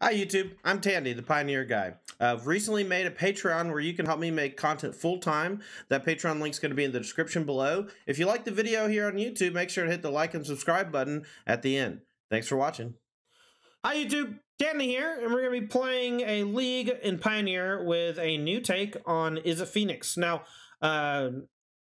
Hi YouTube, I'm Tandy, the Pioneer Guy. I've recently made a Patreon where you can help me make content full-time. That Patreon link's going to be in the description below. If you like the video here on YouTube, make sure to hit the like and subscribe button at the end. Thanks for watching. Hi YouTube, Tandy here, and we're going to be playing a league in Pioneer with a new take on Izzet Phoenix. Now,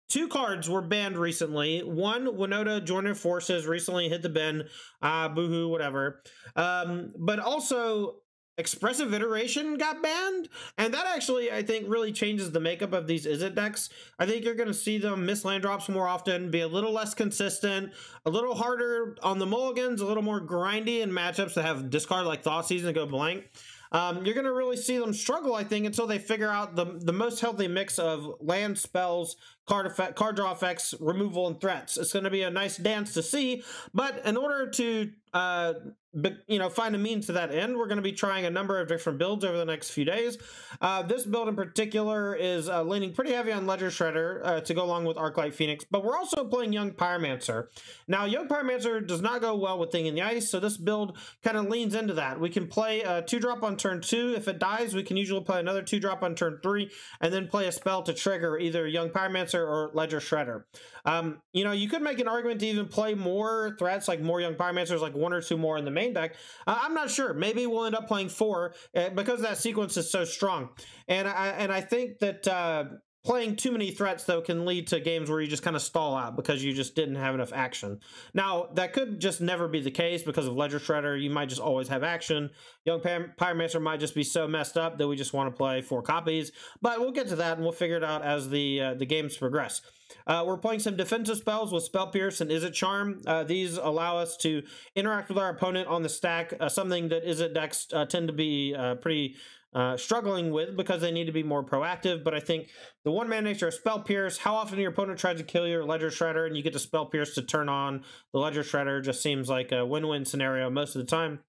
two cards were banned recently. One, Winota Joiner Forces recently hit the bin. Boohoo, whatever. But also, Expressive Iteration got banned. And that actually, I think, really changes the makeup of these Izzet decks. I think you're going to see them miss land drops more often, be a little less consistent, a little harder on the mulligans, a little more grindy in matchups that have discard like Thoughtseize and go blank. You're going to really see them struggle, I think, until they figure out the most healthy mix of land, spells, card draw effects, removal, and threats. It's going to be a nice dance to see, but in order to find a means to that end, we're going to be trying a number of different builds over the next few days. This build in particular is leaning pretty heavy on Ledger Shredder to go along with Arclight Phoenix, but we're also playing Young Pyromancer. Now, Young Pyromancer does not go well with Thing in the Ice, so this build kind of leans into that. We can play a 2-drop on turn 2. If it dies, we can usually play another 2-drop on turn 3, and then play a spell to trigger either Young Pyromancer or Ledger Shredder. You could make an argument to even play more threats, like more Young Pyromancers, like 1 or 2 more in the main deck. I'm not sure. Maybe we'll end up playing 4 because that sequence is so strong. And I think that playing too many threats, though, can lead to games where you just kind of stall out because you just didn't have enough action. Now, that could just never be the case because of Ledger Shredder. You might just always have action. Young Pyromancer might just be so messed up that we just want to play 4 copies. But we'll get to that, and we'll figure it out as the games progress. We're playing some defensive spells with Spell Pierce and Izzet Charm. These allow us to interact with our opponent on the stack, something that Izzet decks tend to be pretty struggling with because they need to be more proactive. But I think the one-man nature of Spell Pierce, how often your opponent tries to kill your Ledger Shredder and you get to Spell Pierce to turn on the Ledger Shredder, just seems like a win-win scenario most of the time.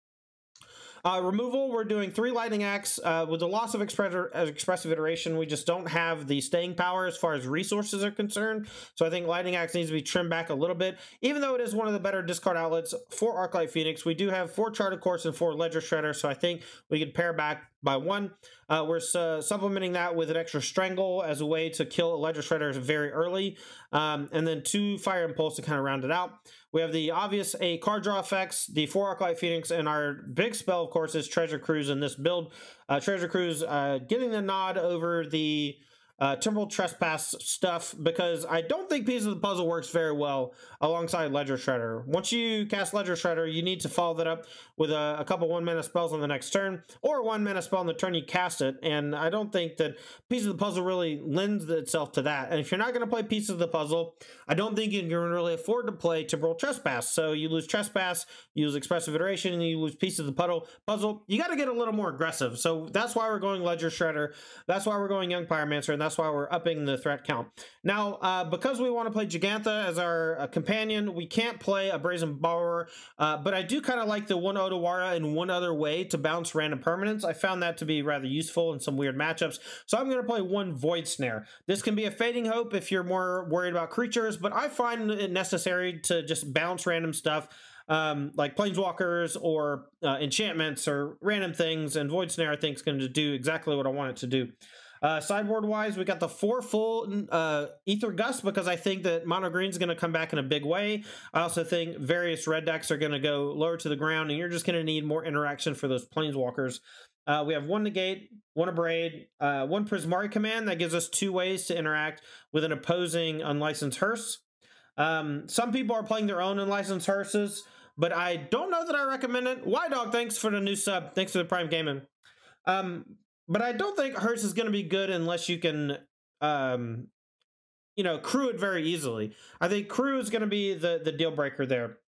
Removal, we're doing 3 Lightning Axe. With the loss of Expressive Iteration, we just don't have the staying power as far as resources are concerned. So I think Lightning Axe needs to be trimmed back a little bit. Even though it is one of the better discard outlets for Arclight Phoenix, we do have 4 Charted Course and 4 Ledger Shredder, so I think we could pare back by 1. We're supplementing that with an extra Strangle as a way to kill a Ledger Shredder very early, and then 2 Fire Impulse to kind of round it out. We have the obvious card draw effects, the 4 Arclight Phoenix, and our big spell, of course, is Treasure Cruise in this build. Treasure Cruise getting the nod over the Temporal Trespass stuff because I don't think Piece of the Puzzle works very well alongside Ledger Shredder. Once you cast Ledger Shredder, you need to follow that up with a couple 1-mana spells on the next turn, or a 1-mana spell on the turn you cast it, and I don't think that Piece of the Puzzle really lends itself to that. And if you're not going to play Piece of the Puzzle, I don't think you can really afford to play Temporal Trespass. So you lose Trespass, you lose Expressive Iteration, and you lose Piece of the Puzzle. You got to get a little more aggressive. So that's why we're going Ledger Shredder, that's why we're going Young Pyromancer, and that's why we're upping the threat count. Now, because we want to play Jegantha as our companion, we can't play a Brazen Borrower, but I do kind of like the 1 Otawara in one other way to bounce random permanents. I found that to be rather useful in some weird matchups, so I'm going to play 1 Void Snare. This can be a Fading Hope if you're more worried about creatures, but I find it necessary to just bounce random stuff, like Planeswalkers or enchantments or random things, and Void Snare I think is going to do exactly what I want it to do. Sideboard wise, we got the 4 full Aether Gust because I think that mono green is going to come back in a big way. I also think various red decks are going to go lower to the ground, and you're just going to need more interaction for those Planeswalkers. We have 1 Negate, 1 Abrade, 1 Prismari Command that gives us 2 ways to interact with an opposing unlicensed hearse. Some people are playing their own unlicensed hearses, but I don't know that I recommend it. Y-Dog, thanks for the new sub. Thanks for the Prime Gaming. But I don't think Hearse is going to be good unless you can, crew it very easily. I think crew is going to be the deal breaker there.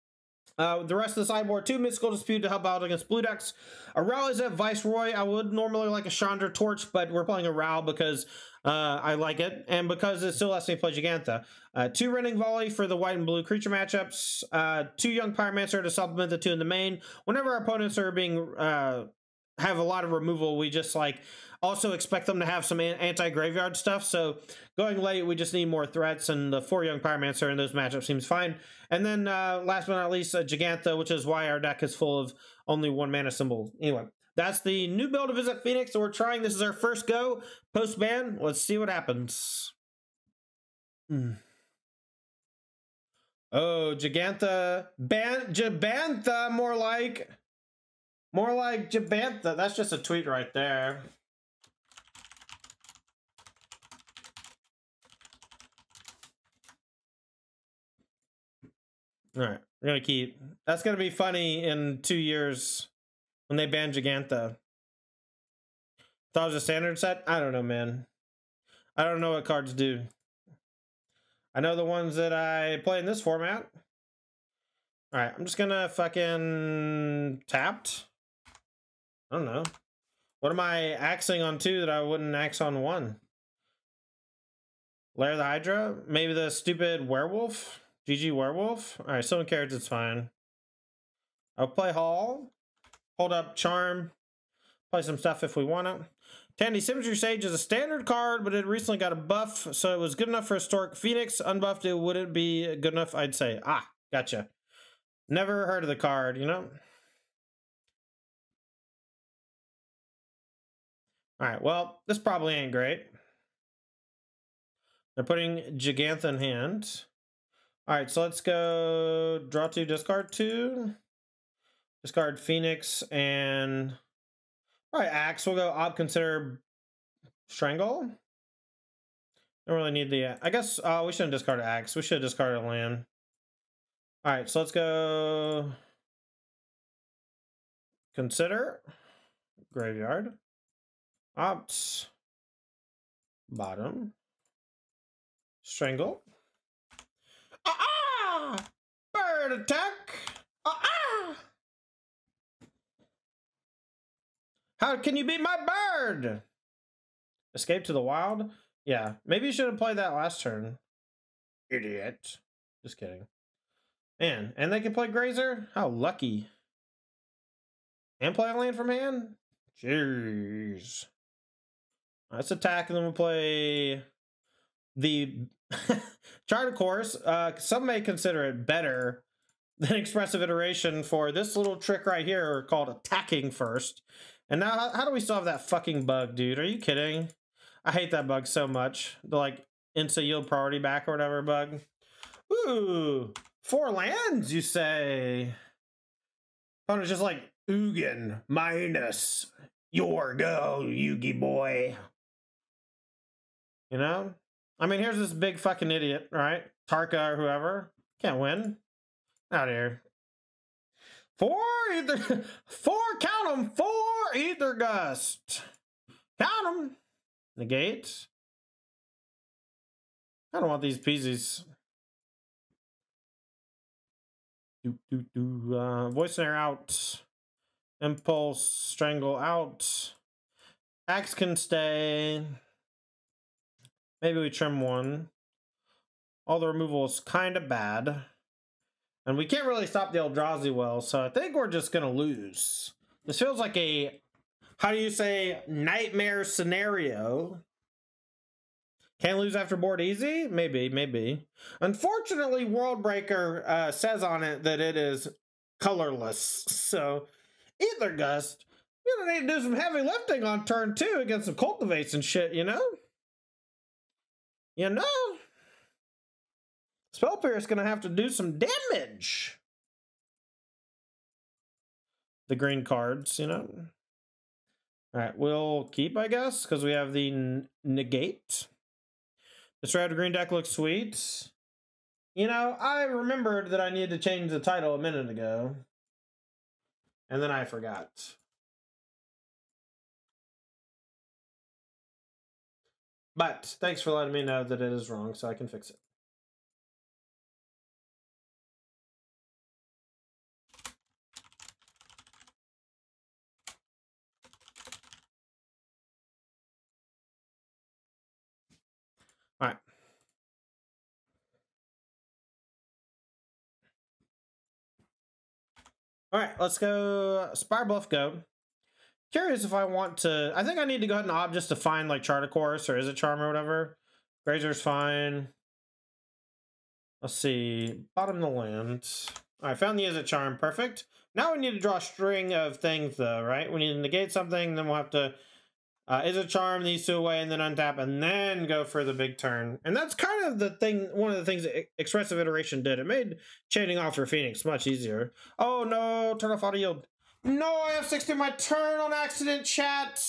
The rest of the sideboard, 2 Mystical Dispute to help out against blue decks. A Ral Izzet Viceroy. I would normally like a Chandra Torch, but we're playing a Ral because I like it, and because it still lets me play Jegantha. 2 Rending Volley for the white and blue creature matchups. 2 Young Pyromancer to supplement the 2 in the main. Whenever our opponents are being have a lot of removal, we just also expect them to have some anti-graveyard stuff. So going late, we just need more threats, and the 4 Young Pyromancer in those matchups seems fine. And then last but not least, Jegantha, which is why our deck is full of only 1 mana symbol. Anyway, That's the new build of Izzet Phoenix that we're trying. This is our first go post-ban. Let's see what happens. Oh, Jegantha. Jegantha, more like Jegantha. That's just a tweet right there. All right, we're gonna keep. That's gonna be funny in 2 years when they ban Jegantha. Thought it was a standard set? I don't know, man. I don't know what cards do. I know the ones that I play in this format. All right, I'm just gonna fucking tapped. I don't know. What am I axing on 2 that I wouldn't axe on 1? Lair the Hydra? Maybe the stupid werewolf? GG werewolf? All right, someone cares, it's fine. I'll play Hall. Hold up Charm. Play some stuff if we want it. Tandy, Symmetry Sage is a standard card, but it recently got a buff, so it was good enough for Historic Phoenix. Unbuffed, it wouldn't be good enough, I'd say. Ah, gotcha. Never heard of the card, you know? All right, well, this probably ain't great. They're putting Jegantha in hand. All right, so let's go draw 2, discard 2. Discard Phoenix and... All right, Axe. We'll go consider Strangle. Don't really need the... I guess we shouldn't discard Axe. We should discard a land. All right, so let's go... Consider. Graveyard. Opt. Bottom. Strangle. Bird attack. How can you beat my bird? Escape to the wild? Yeah, maybe you should have played that last turn. Idiot. Just kidding. Man, and they can play Grazer? How lucky. And play a land from hand? Jeez. Let's attack and then we'll play the Chart of Course. Some may consider it better than Expressive Iteration for this little trick right here called attacking first. And now, how do we still have that fucking bug, dude? Are you kidding? I hate that bug so much. The, like, instant yield priority back or whatever bug. Ooh, 4 lands, you say? Thought it was just like, Ugin minus your go, Yugi boy. You know? I mean, here's this big fucking idiot, right? Tarka or whoever. Can't win. Out here. 4 Aether... 4, count them! 4 Aether Gust. Count them! Negate. I don't want these peasies. Void Snare out. Impulse. Strangle out. Axe can stay. Maybe we trim 1. All the removal is kind of bad. And we can't really stop the Eldrazi well, so I think we're just going to lose. This feels like a, how do you say, nightmare scenario. Can't lose after board easy? Maybe, maybe. Unfortunately, Worldbreaker says on it that it is colorless. So, Aether Gust, you're going to need to do some heavy lifting on turn 2 against some Cultivates and shit, you know? You know? Spell Pierce is going to have to do some damage. The green cards, you know. All right, we'll keep, I guess, because we have the Negate. This red green deck looks sweet. You know, I remembered that I needed to change the title a minute ago. And then I forgot. But thanks for letting me know that it is wrong so I can fix it. All right. All right, let's go Spirebluff Go. Curious if I want to... I think I need to go ahead and opt just to find like Chart of Course or Izzet Charm or whatever. Grazer's fine. Let's see. Bottom of the land. I found the Izzet Charm. Perfect. Now we need to draw a string of things, though, right? We need to negate something, then we'll have to Izzet Charm these two away, and then untap, and then go for the big turn. And that's kind of the thing, one of the things that Expressive Iteration did. It made chaining off for Phoenix much easier. Oh no, turn off auto yield. No, I have 60 my turn on accident, chat.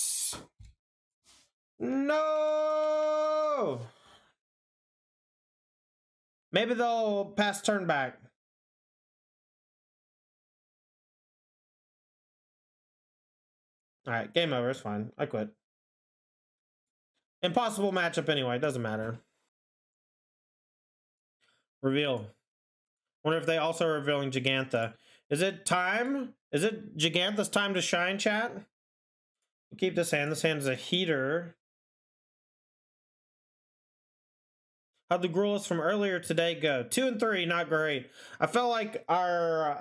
No. Maybe they'll pass turn back. Alright, game over. It's fine. I quit. Impossible matchup anyway. Doesn't matter. Reveal. Wonder if they also are revealing Jegantha. Is it time? Is it Jegantha's time to shine, chat? Keep this hand. This hand is a heater. How'd the Gruelis from earlier today go? 2 and 3, not great. I felt like our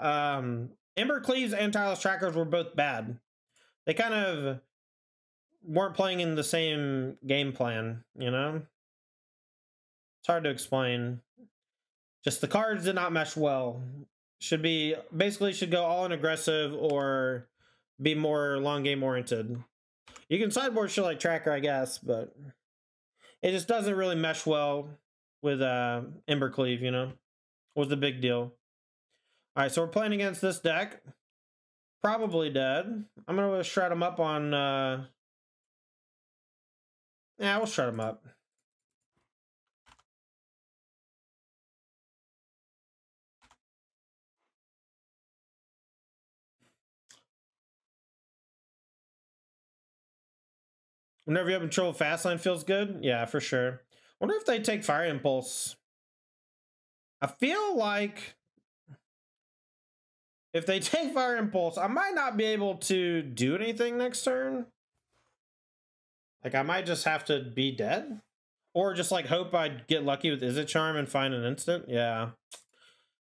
Embercleaves and Tireless Trackers were both bad. They kind of weren't playing in the same game plan, you know? It's hard to explain. Just the cards did not mesh well. Should be, basically should go all in aggressive or be more long game oriented. You can sideboard shit like Tracker, I guess, but it just doesn't really mesh well with Embercleave, you know? Was the big deal. Alright, so we're playing against this deck. Probably dead. I'm gonna shred him up on yeah, we'll shred him up. Whenever you have control of Fastline feels good? Yeah, for sure. Wonder if they take Fire Impulse. I feel like if they take Fire Impulse, I might not be able to do anything next turn. Like, I might just have to be dead. Or just, like, hope I'd get lucky with Izzet Charm and find an instant. Yeah.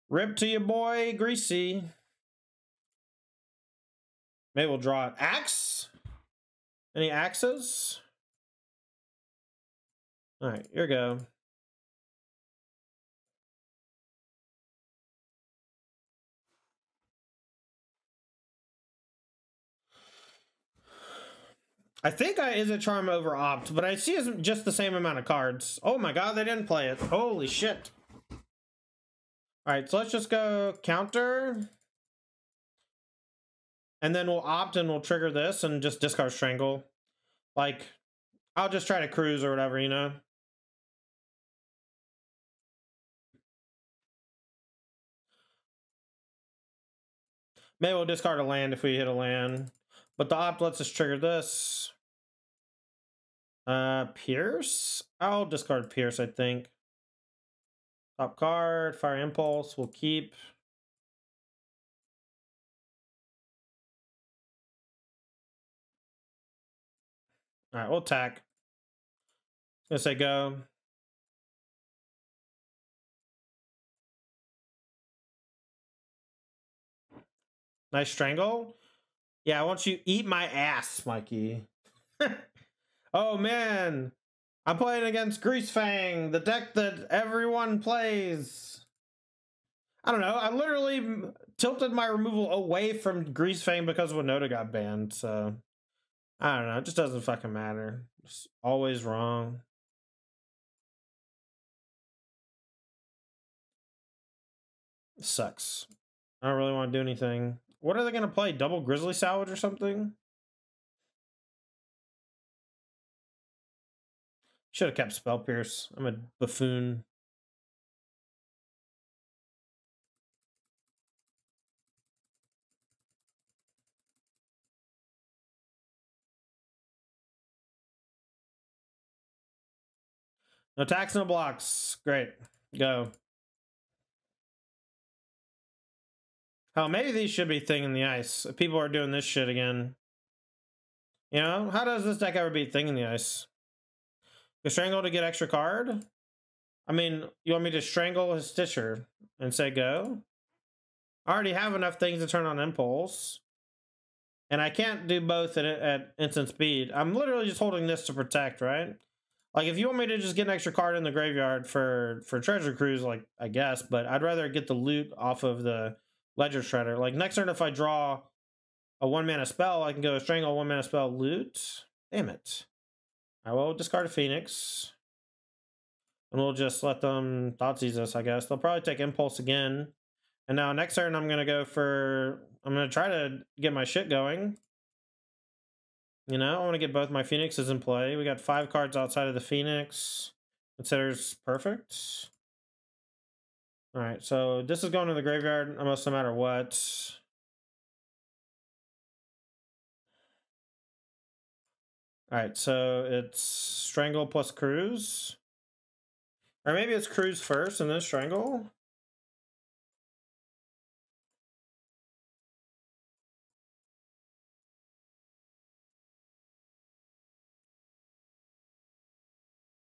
Rip to you, boy, Greasy. Maybe we'll draw an Axe? Any axes? Alright, here we go. I think I Izzet Charm over Opt, but I see it's just the same amount of cards. Oh my god, they didn't play it. Holy shit. Alright, so let's just go counter. And then we'll Opt and we'll trigger this and just discard Strangle. Like, I'll just try to cruise or whatever, you know? Maybe we'll discard a land if we hit a land. But the Opt lets us trigger this. Pierce? I'll discard Pierce, I think. Top card, Fire Impulse, we'll keep. Alright, we'll attack. I'm gonna say go. Nice Strangle. Yeah, I want you to eat my ass, Mikey. Oh man, I'm playing against Greasefang, the deck that everyone plays. I don't know, I literally tilted my removal away from Greasefang because Winota got banned, so I don't know, it just doesn't fucking matter. It's always wrong. It sucks. I don't really want to do anything. What are they going to play? Double Grizzly Salvage or something? Should have kept Spell Pierce. I'm a buffoon. No attacks, no blocks. Great. Go. Oh, maybe these should be Thing in the Ice. If people are doing this shit again. You know, how does this deck ever beat Thing in the Ice? You Strangle to get extra card? I mean, you want me to Strangle his Stitcher and say go? I already have enough things to turn on Impulse. And I can't do both at instant speed. I'm literally just holding this to protect, right? Like, if you want me to just get an extra card in the graveyard for Treasure Cruise, like, I guess. But I'd rather get the loot off of the Ledger Shredder. Like next turn, if I draw a 1-mana spell, I can go Strangle, 1-mana spell, loot. Damn it. I will discard a Phoenix. And we'll just let them Thoughtseize us, I guess. They'll probably take Impulse again. And now next turn, I'm going to try to get my shit going. You know, I want to get both my Phoenixes in play. We got 5 cards outside of the Phoenix. Considers perfect. All right, so this is going to the graveyard almost no matter what. All right, so it's Strangle plus Cruise. Or maybe it's Cruise first and then Strangle.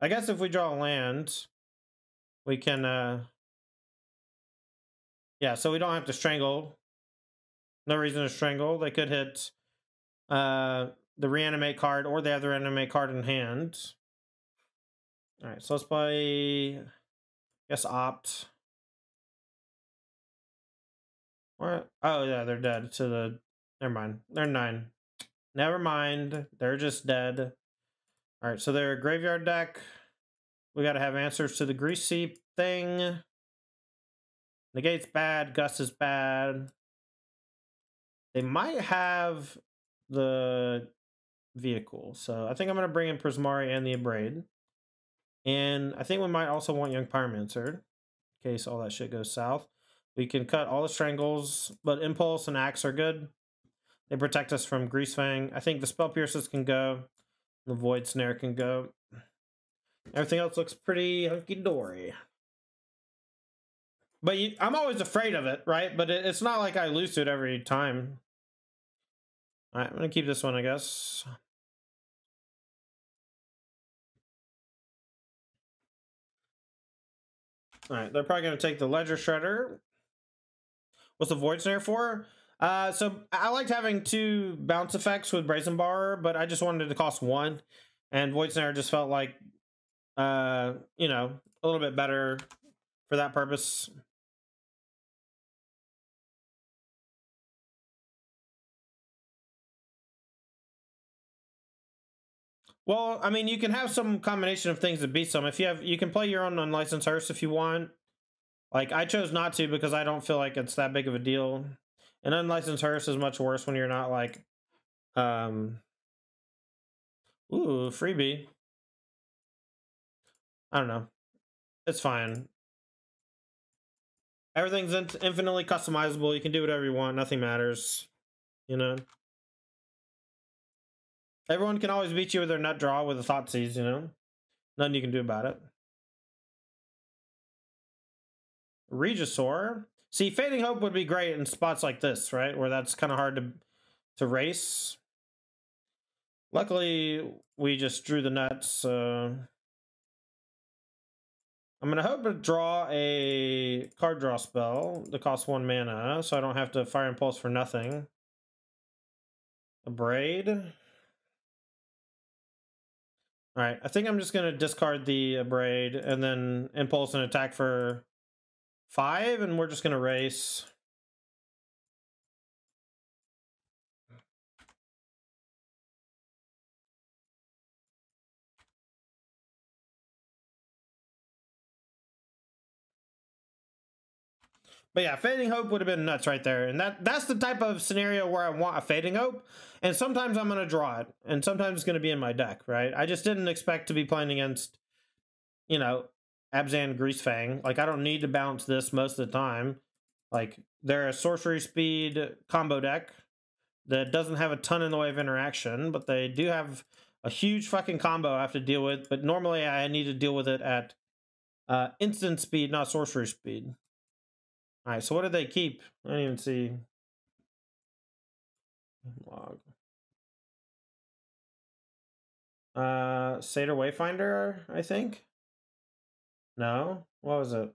I guess if we draw a land, we can, yeah, so we don't have to Strangle. No reason to Strangle. They could hit the Reanimate card or the other Reanimate card in hand. All right, so let's play, I guess, Opt. What? Oh, yeah, they're dead to the... Never mind. They're 9. Never mind. They're just dead. All right, so they're a graveyard deck. We got to have answers to the Greasy thing. Negate's bad. Gust is bad. They might have the vehicle. So I think I'm going to bring in Prismari and the Abrade. And I think we might also want Young Pyromancer in case all that shit goes south. We can cut all the Strangles, but Impulse and Axe are good. They protect us from Greasefang. I think the Spell Pierces can go. The Void Snare can go. Everything else looks pretty hunky-dory. But I'm always afraid of it, right? But it's not like I lose to it every time. All right, I'm going to keep this one, I guess. All right, they're probably going to take the Ledger Shredder. What's the Void Snare for? So I liked having 2 bounce effects with Brazen Bar, but I just wanted it to cost 1. And Void Snare just felt like, you know, a little bit better for that purpose. Well, I mean, you can have some combination of things to beat some. If you can play your own Unlicensed Hearse if you want. Like, I chose not to because I don't feel like it's that big of a deal. An Unlicensed Hearse is much worse when you're not like, ooh, freebie. I don't know. It's fine. Everything's infinitely customizable. You can do whatever you want. Nothing matters. You know? Everyone can always beat you with their nut draw with a Thoughtseize, you know? Nothing you can do about it. Regisaur. See, Fading Hope would be great in spots like this, right? Where that's kind of hard to race. Luckily, we just drew the nuts. I'm going to hope to draw a card draw spell that costs 1 mana, so I don't have to Fire Impulse for nothing. Abrade. Alright, I think I'm just going to discard the Abrade and then Impulse and attack for 5, and we're just going to race. But yeah, Fading Hope would have been nuts right there. And that's the type of scenario where I want a Fading Hope. And sometimes I'm going to draw it. And sometimes it's going to be in my deck, right? I just didn't expect to be playing against, you know, Abzan Greasefang. Like, I don't need to bounce this most of the time. Like, they're a sorcery speed combo deck that doesn't have a ton in the way of interaction. But they do have a huge fucking combo I have to deal with. But normally I need to deal with it at instant speed, not sorcery speed. All right, so what did they keep? I didn't even see. Log. Satyr Wayfinder, I think. No, what was it?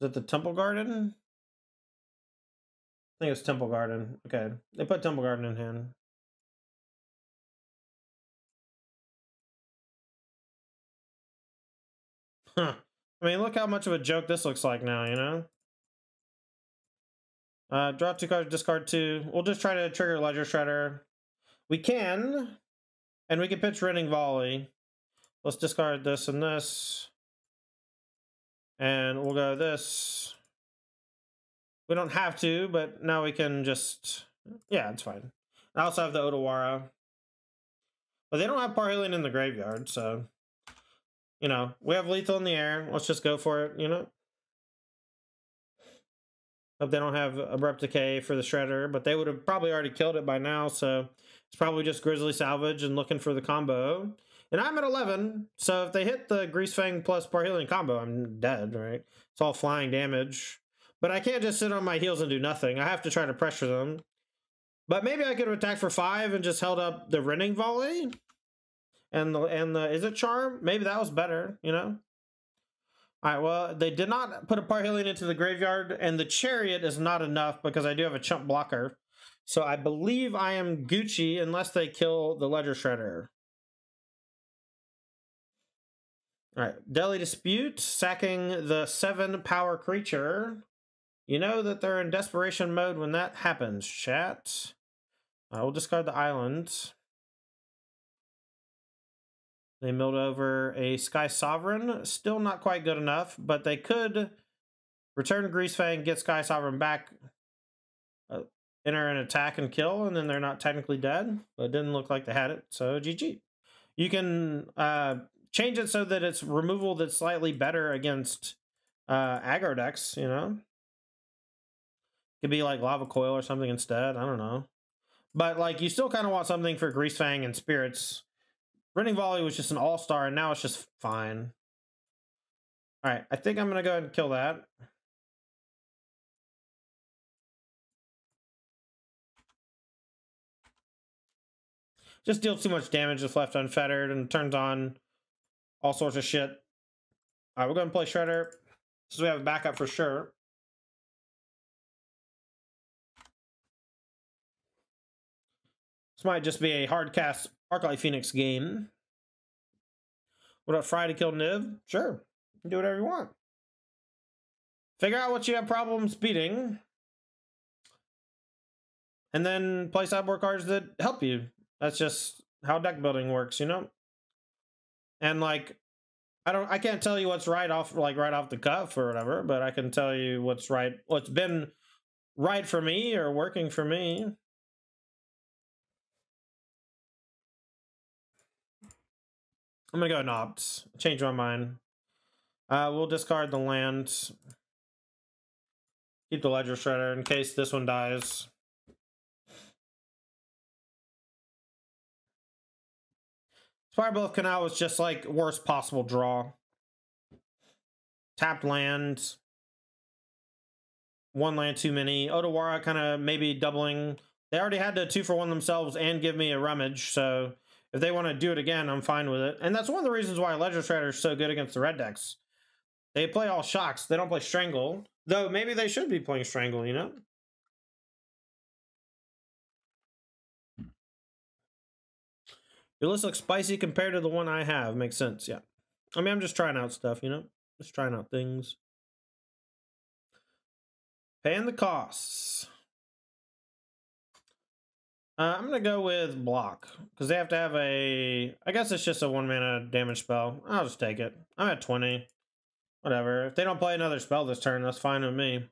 Is it the Temple Garden? I think it's Temple Garden. Okay, they put Temple Garden in hand. Huh. I mean, look how much of a joke this looks like now, you know? Draw 2 cards, discard 2. We'll just try to trigger Ledger Shredder. We can, and we can pitch Rending Volley. Let's discard this and this. And we'll go this. We don't have to, but now we can just... Yeah, it's fine. I also have the Otawara. But they don't have Parhelion in the graveyard, so... You know, we have lethal in the air. Let's just go for it, you know? Hope they don't have Abrupt Decay for the Shredder, but they would have probably already killed it by now, so... It's probably just Grizzly Salvage and looking for the combo. And I'm at 11, so if they hit the Greasefang plus Parhelion combo, I'm dead, right? It's all flying damage. But I can't just sit on my heels and do nothing. I have to try to pressure them. But maybe I could have attacked for 5 and just held up the Rending Volley and the Izzet Charm. Maybe that was better, you know? All right, well, they did not put a Parhelion into the graveyard, and the Chariot is not enough because I do have a chump blocker. So I believe I am Gucci unless they kill the Ledger Shredder. All right, Deadly Dispute, sacking the 7 power creature. You know that they're in desperation mode when that happens, chat. I will discard the island. They milled over a Sky Sovereign. Still not quite good enough, but they could return Greasefang, get Sky Sovereign back, enter an attack and kill, and then they're not technically dead. But it didn't look like they had it, so GG. You can change it so that it's removal that's slightly better against aggro decks, you know? Could be like Lava Coil or something instead. I don't know. But, like, you still kind of want something for Greasefang and Spirits. Rending Volley was just an all-star, and now it's just fine. Alright, I think I'm going to go ahead and kill that. Just deals too much damage if left unfettered and turns on all sorts of shit. Alright, we're going to play Shredder. So we have a backup for sure. This might just be a hard cast Arclight Phoenix game. What about Friday kill Niv? Sure. You can do whatever you want. Figure out what you have problems beating. And then play sideboard cards that help you. That's just how deck building works, you know? And like, I can't tell you what's right off the cuff or whatever, but I can tell you what's right, what's been right for me or working for me. I'm gonna go and opt. Change my mind. We'll discard the land. Keep the Ledger Shredder in case this one dies. Spirebluff Canal was just like worst possible draw. Tapped land. 1 land too many. Otawara kind of maybe doubling. They already had to 2-for-1 themselves and give me a rummage, so if they want to do it again, I'm fine with it. And that's one of the reasons why Ledger Shredder is so good against the red decks. They play all shocks. They don't play Strangle. Though maybe they should be playing Strangle, you know? Your list looks spicy compared to the one I have. Makes sense, yeah. I mean, I'm just trying out stuff, you know? Just trying out things. Paying the costs. I'm going to go with block. Because they have to have a... I guess it's just a 1-mana damage spell. I'll just take it. I'm at 20. Whatever. If they don't play another spell this turn, that's fine with me.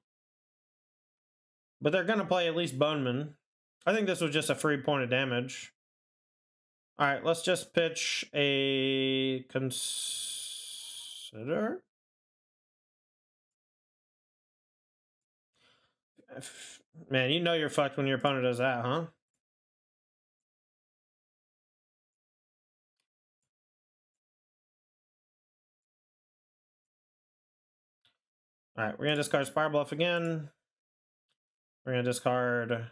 But they're going to play at least Boneman. I think this was just a free point of damage. Alright, let's just pitch a consider. Man, you know you're fucked when your opponent does that, huh? Alright, we're going to discard Spirebluff again. We're going to discard,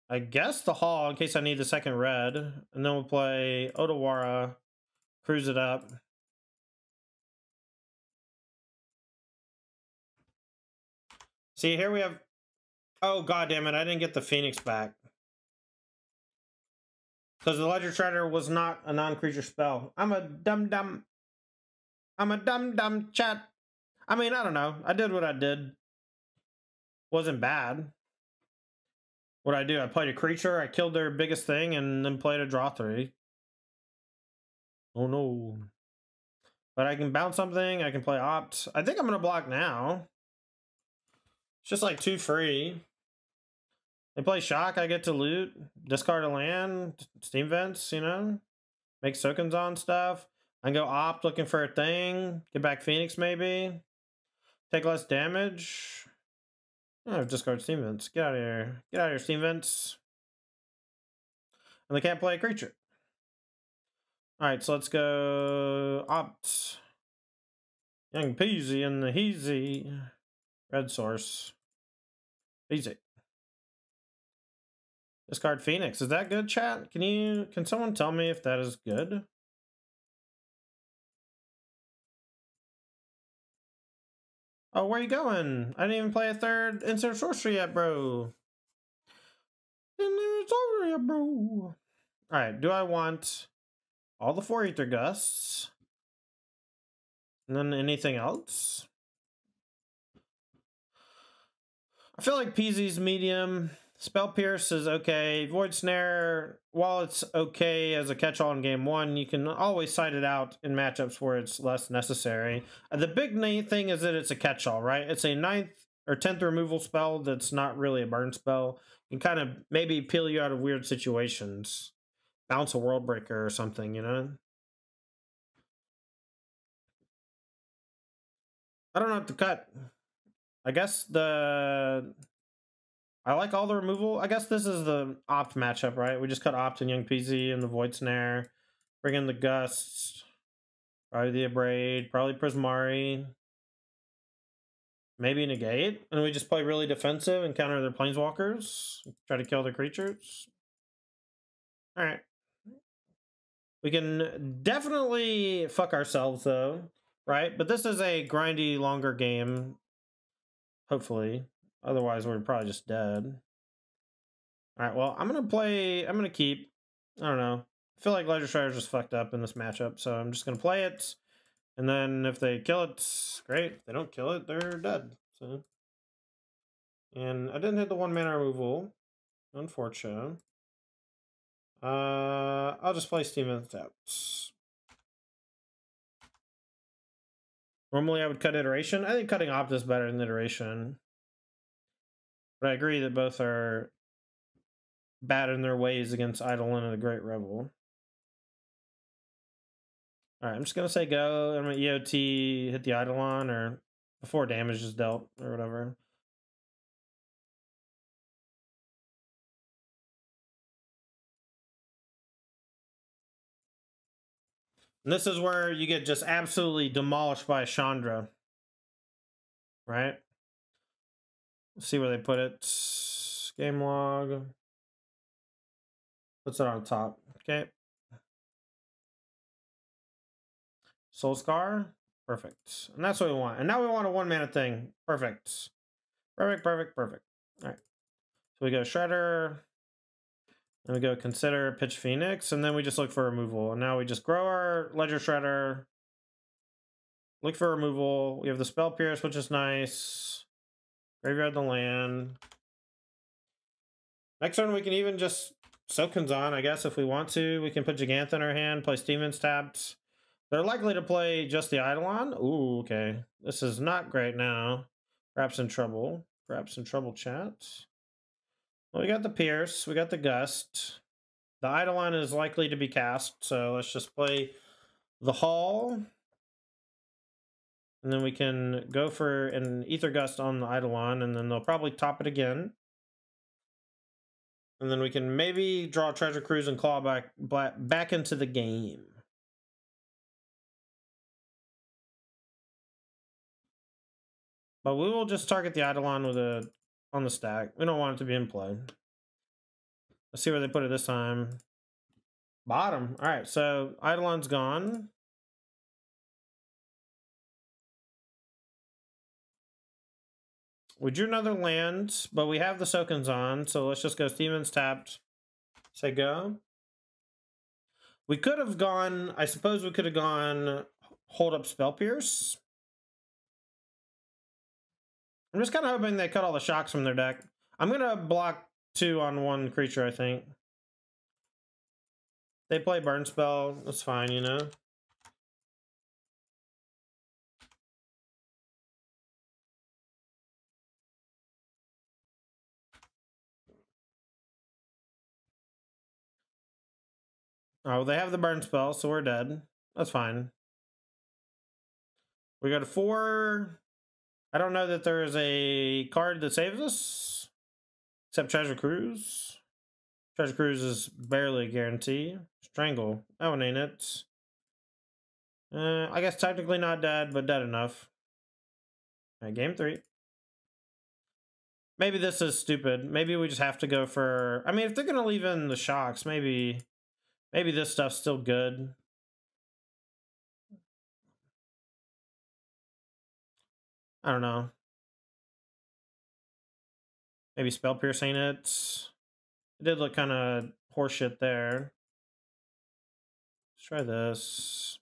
I guess, the Hall in case I need the second red. And then we'll play Otawara, cruise it up. See, here we have... Oh, god damn it, I didn't get the Phoenix back. Because the Ledger Shredder was not a non-creature spell. I'm a dumb-dumb. I'm a dumb-dumb chat. I mean, I don't know. I did what I did. Wasn't bad. What I do? I played a creature, I killed their biggest thing, and then played a draw 3. Oh no. But I can bounce something, I can play opt. I think I'm gonna block now. It's just like 2 free. They play shock, I get to loot, discard a land, steam vents, you know? Make Sokenzan stuff. I can go opt looking for a thing, get back Phoenix maybe. Take less damage. Oh, discard steam vents. Get out of here. Get out of here, steam vents. And they can't play a creature. Alright, so let's go opt. Young Peasy and the Heezy. Red source. Easy. Discard Phoenix. Is that good, chat? Can someone tell me if that is good? Oh, where you going? I didn't even play a 3rd instant sorcery yet, bro. Alright, do I want all the 4 Aether Gusts? And then anything else? I feel like Peasy's medium. Spell Pierce is okay. Void Snare, while it's okay as a catch-all in game 1, you can always side it out in matchups where it's less necessary. The big thing is that it's a catch-all, right? It's a 9th or 10th removal spell that's not really a burn spell. You can kind of maybe peel you out of weird situations. Bounce a World Breaker or something, you know? I don't know what to cut. I guess I like all the removal. I guess this is the opt matchup, right? We just cut opt and Young Peasy and the Void Snare. Bring in the Gust. Probably the Abrade. Probably Prismari. Maybe Negate. And we just play really defensive and counter their Planeswalkers. Try to kill their creatures. Alright. We can definitely fuck ourselves, though. Right? But this is a grindy, longer game. Hopefully. Otherwise, we're probably just dead. Alright, well, I'm gonna keep. I don't know. I feel like Ledger Shredder's just fucked up in this matchup, so I'm just gonna play it. And then if they kill it, great. If they don't kill it, they're dead. So. And I didn't hit the 1 mana removal. Unfortunate. I'll just play Steam and Steps. Normally I would cut Iteration. I think cutting Opt is better than Iteration. But I agree that both are bad in their ways against Eidolon and the Great Rebel. Alright, I'm just going to say go. I'm going to EOT, hit the Eidolon, or before damage is dealt, or whatever. And this is where you get just absolutely demolished by Chandra. Right? Let's see where they put it. Game log. Puts it on top. Okay. Soul Scar. Perfect. And that's what we want. And now we want a 1 mana thing. Perfect. Perfect, perfect, perfect. Alright. So we go Shredder. And we go Consider, Pitch Phoenix. And then we just look for removal. And now we just grow our Ledger Shredder. Look for removal. We have the Spell Pierce, which is nice. Graveyard the land. Next turn we can even just Sokenzan, I guess, if we want to. We can put Jegantha in our hand, play Steven's tapped. They're likely to play just the Eidolon. Ooh, okay. This is not great now. Perhaps in trouble. Perhaps in trouble, chat. Well, we got the Pierce. We got the Gust. The Eidolon is likely to be cast, so let's just play the Hall. And then we can go for an Aether Gust on the Eidolon, and then they'll probably top it again. And then we can maybe draw Treasure Cruise and claw back into the game. But we will just target the Eidolon with on the stack. We don't want it to be in play. Let's see where they put it this time. Bottom. All right, so Eidolon's gone. We drew another land, but we have the Sokenzan, so let's just go Steven's tapped. Say go. We could have gone, I suppose we could have gone Hold Up Spell Pierce. I'm just kind of hoping they cut all the shocks from their deck. I'm going to block 2 on 1 creature, I think. They play Burn Spell. That's fine, you know? Oh, they have the Burn Spell, so we're dead. That's fine. We go to 4. I don't know that there is a card that saves us. Except Treasure Cruise. Treasure Cruise is barely a guarantee. Strangle. That one ain't it. I guess technically not dead, but dead enough. Alright, game 3. Maybe this is stupid. Maybe we just have to go for... I mean, if they're going to leave in the shocks, maybe this stuff's still good. I don't know. Maybe Spell Pierce ain't it. It did look kind of horseshit there. Let's try this.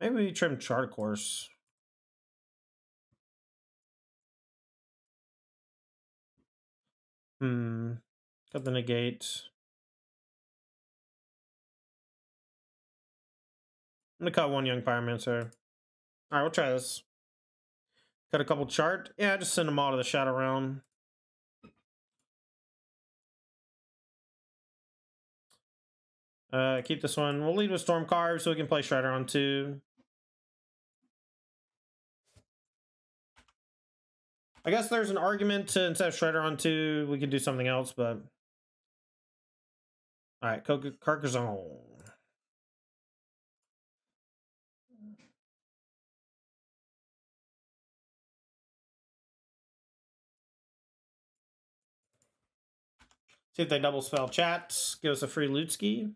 Maybe we trim Chart Course. Got the Negate. I'm gonna cut 1 Young Pyromancer. Alright, we'll try this. Cut a couple chart. Yeah, just send them all to the Shadow Realm. Keep this one. We'll lead with Stormcarved so we can play Shredder on 2. I guess there's an argument to, instead of Shredder on 2, we could do something else, but... Alright, Carcassonne. See if they double spell chat. Give us a free loot ski.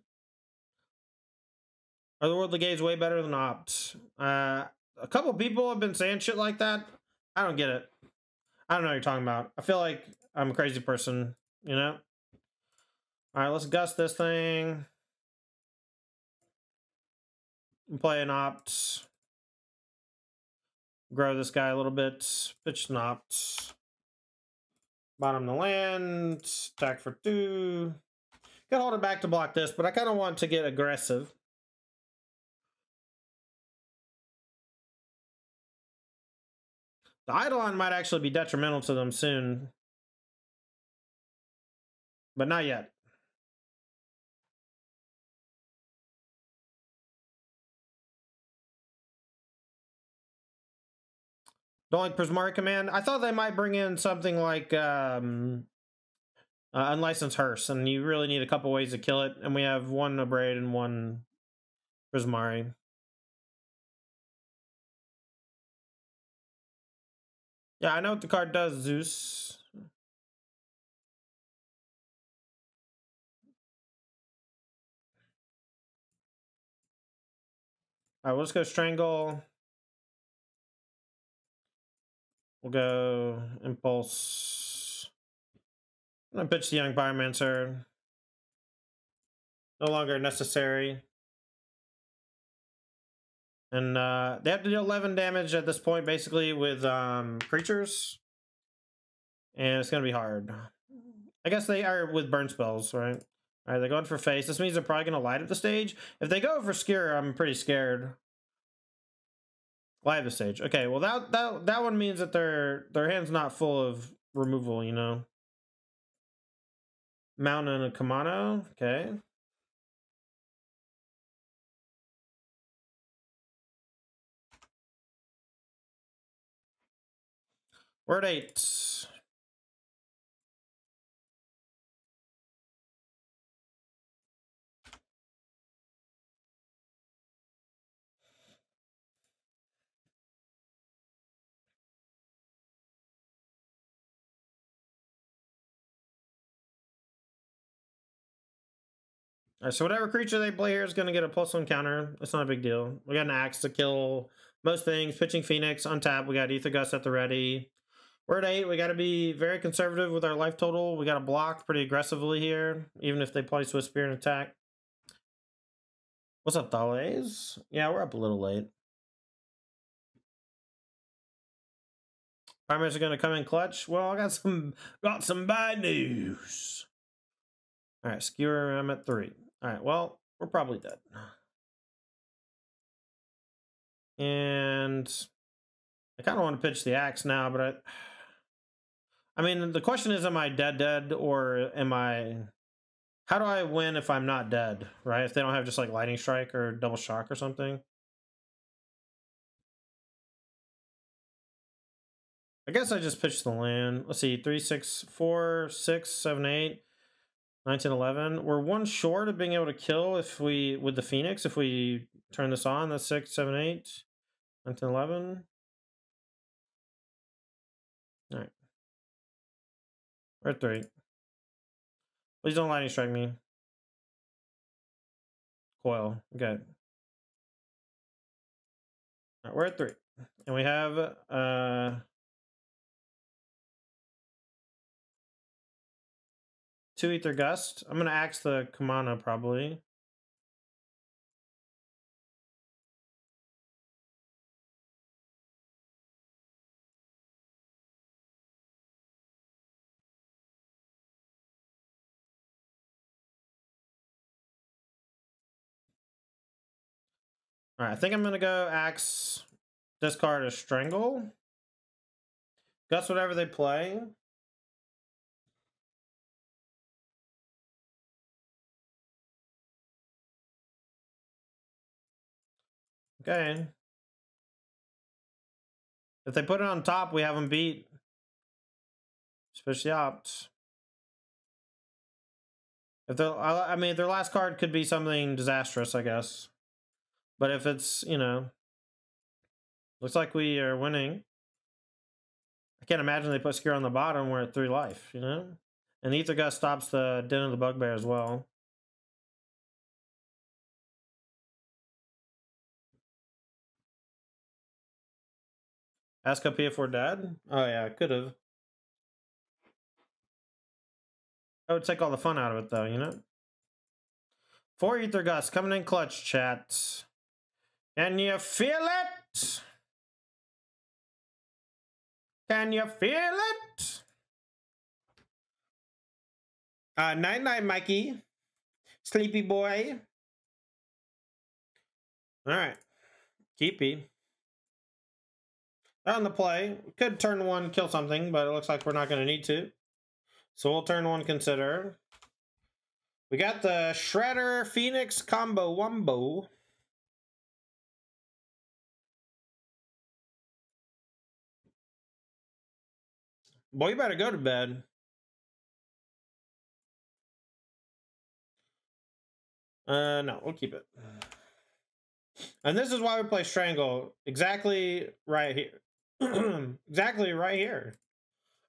Are the Worldly Gaze way better than Opt? A couple people have been saying shit like that. I don't get it. I don't know what you're talking about. I feel like I'm a crazy person, you know? Alright, let's gust this thing. Play an Opt. Grow this guy a little bit. Pitch an Opt. Bottom the land. Attack for 2. Gotta hold it back to block this, but I kind of want to get aggressive. The Eidolon might actually be detrimental to them soon. But not yet. Don't like Prismari Command. I thought they might bring in something like Unlicensed Hearse, and you really need a couple ways to kill it. And we have 1 Abrade and 1 Prismari. Yeah, I know what the card does, Zeus. Alright, we'll just go Strangle. We'll go Impulse. I'm gonna pitch the Young Pyromancer. No longer necessary. And they have to deal 11 damage at this point, basically, with creatures. And it's gonna be hard. I guess they are with burn spells, right? Alright, they're going for face. This means they're probably gonna light up the stage. If they go for Skewer, I'm pretty scared. Light the stage. Okay, well that one means that their hand's not full of removal, you know. Mountain and a Kamano, okay. We're at 8. Alright, so whatever creature they play here is going to get a +1 counter. It's not a big deal. We got an Axe to kill most things. Pitching Phoenix, untap. We got Aether Gust at the ready. We're at 8. We got to be very conservative with our life total. We got to block pretty aggressively here, even if they play Swift Spear and attack. What's up, Thales? Yeah, we're up a little late. Pyromancer gonna come in clutch. Well, I got some bad news. All right, skewer. I'm at 3. All right, well, we're probably dead. And I kind of want to pitch the axe now, but I mean, the question is, am I dead, or am I? How do I win if I'm not dead, right? If they don't have just like lightning strike or double shock or something. I guess I just pitched the land. Let's see, 3, 6, 4, 6, 7, 8, 9, 10, 11. We're 1 short of being able to kill if we with the Phoenix if we turn this on. That's 6, 7, 8, 9, 10, 11. All right, we're at 3. Please don't lightning strike me. Coil. Okay. All right, we're at 3, and we have 2 Aether Gust. I'm gonna axe the Kamana probably. All right, I think I'm gonna go axe, discard a Strangle, gust whatever they play. Okay. If they put it on top, we have them beat. Especially opt. If I mean, their last card could be something disastrous, I guess. But if it's, you know, looks like we are winning. I can't imagine they put Skewer on the bottom. We're at 3 life, you know? And Aether Gust stops the Den of the Bugbear as well. Ask up if we're dead? Oh yeah, I could have. That would take all the fun out of it though, you know? 4 Aether Gust coming in clutch, chat. Can you feel it? Can you feel it? Night night, Mikey. Sleepy boy. Alright. Keepy. On the play. Could turn 1, kill something, but it looks like we're not going to need to. So we'll turn 1, consider. We got the Shredder Phoenix combo wumbo. Boy, you better go to bed. No, we'll keep it. And this is why we play Strangle. Exactly right here. Exactly right here.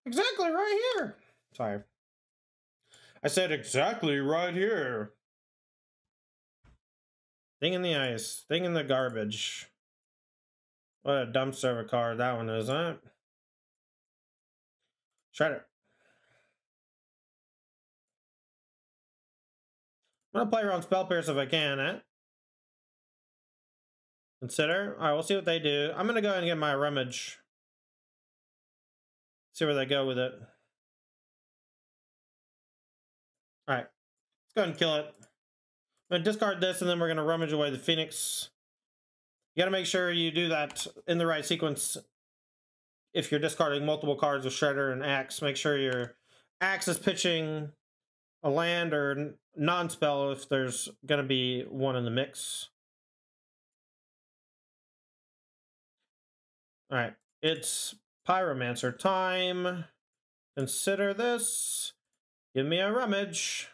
Exactly right here. Sorry. I said exactly right here. Thing in the ice. Thing in the garbage. What a dumpster of a card that one is, huh? Shredder. I'm gonna play around Spell Pierce if I can, eh? Consider. Alright, we'll see what they do. I'm gonna go ahead and get my rummage. See where they go with it. Alright. Let's go ahead and kill it. I'm gonna discard this and then we're gonna rummage away the Phoenix. You gotta make sure you do that in the right sequence. If you're discarding multiple cards with Shredder and Axe, make sure your Axe is pitching a land or non-spell if there's gonna be one in the mix. Alright, it's Pyromancer time. Consider this. Give me a rummage.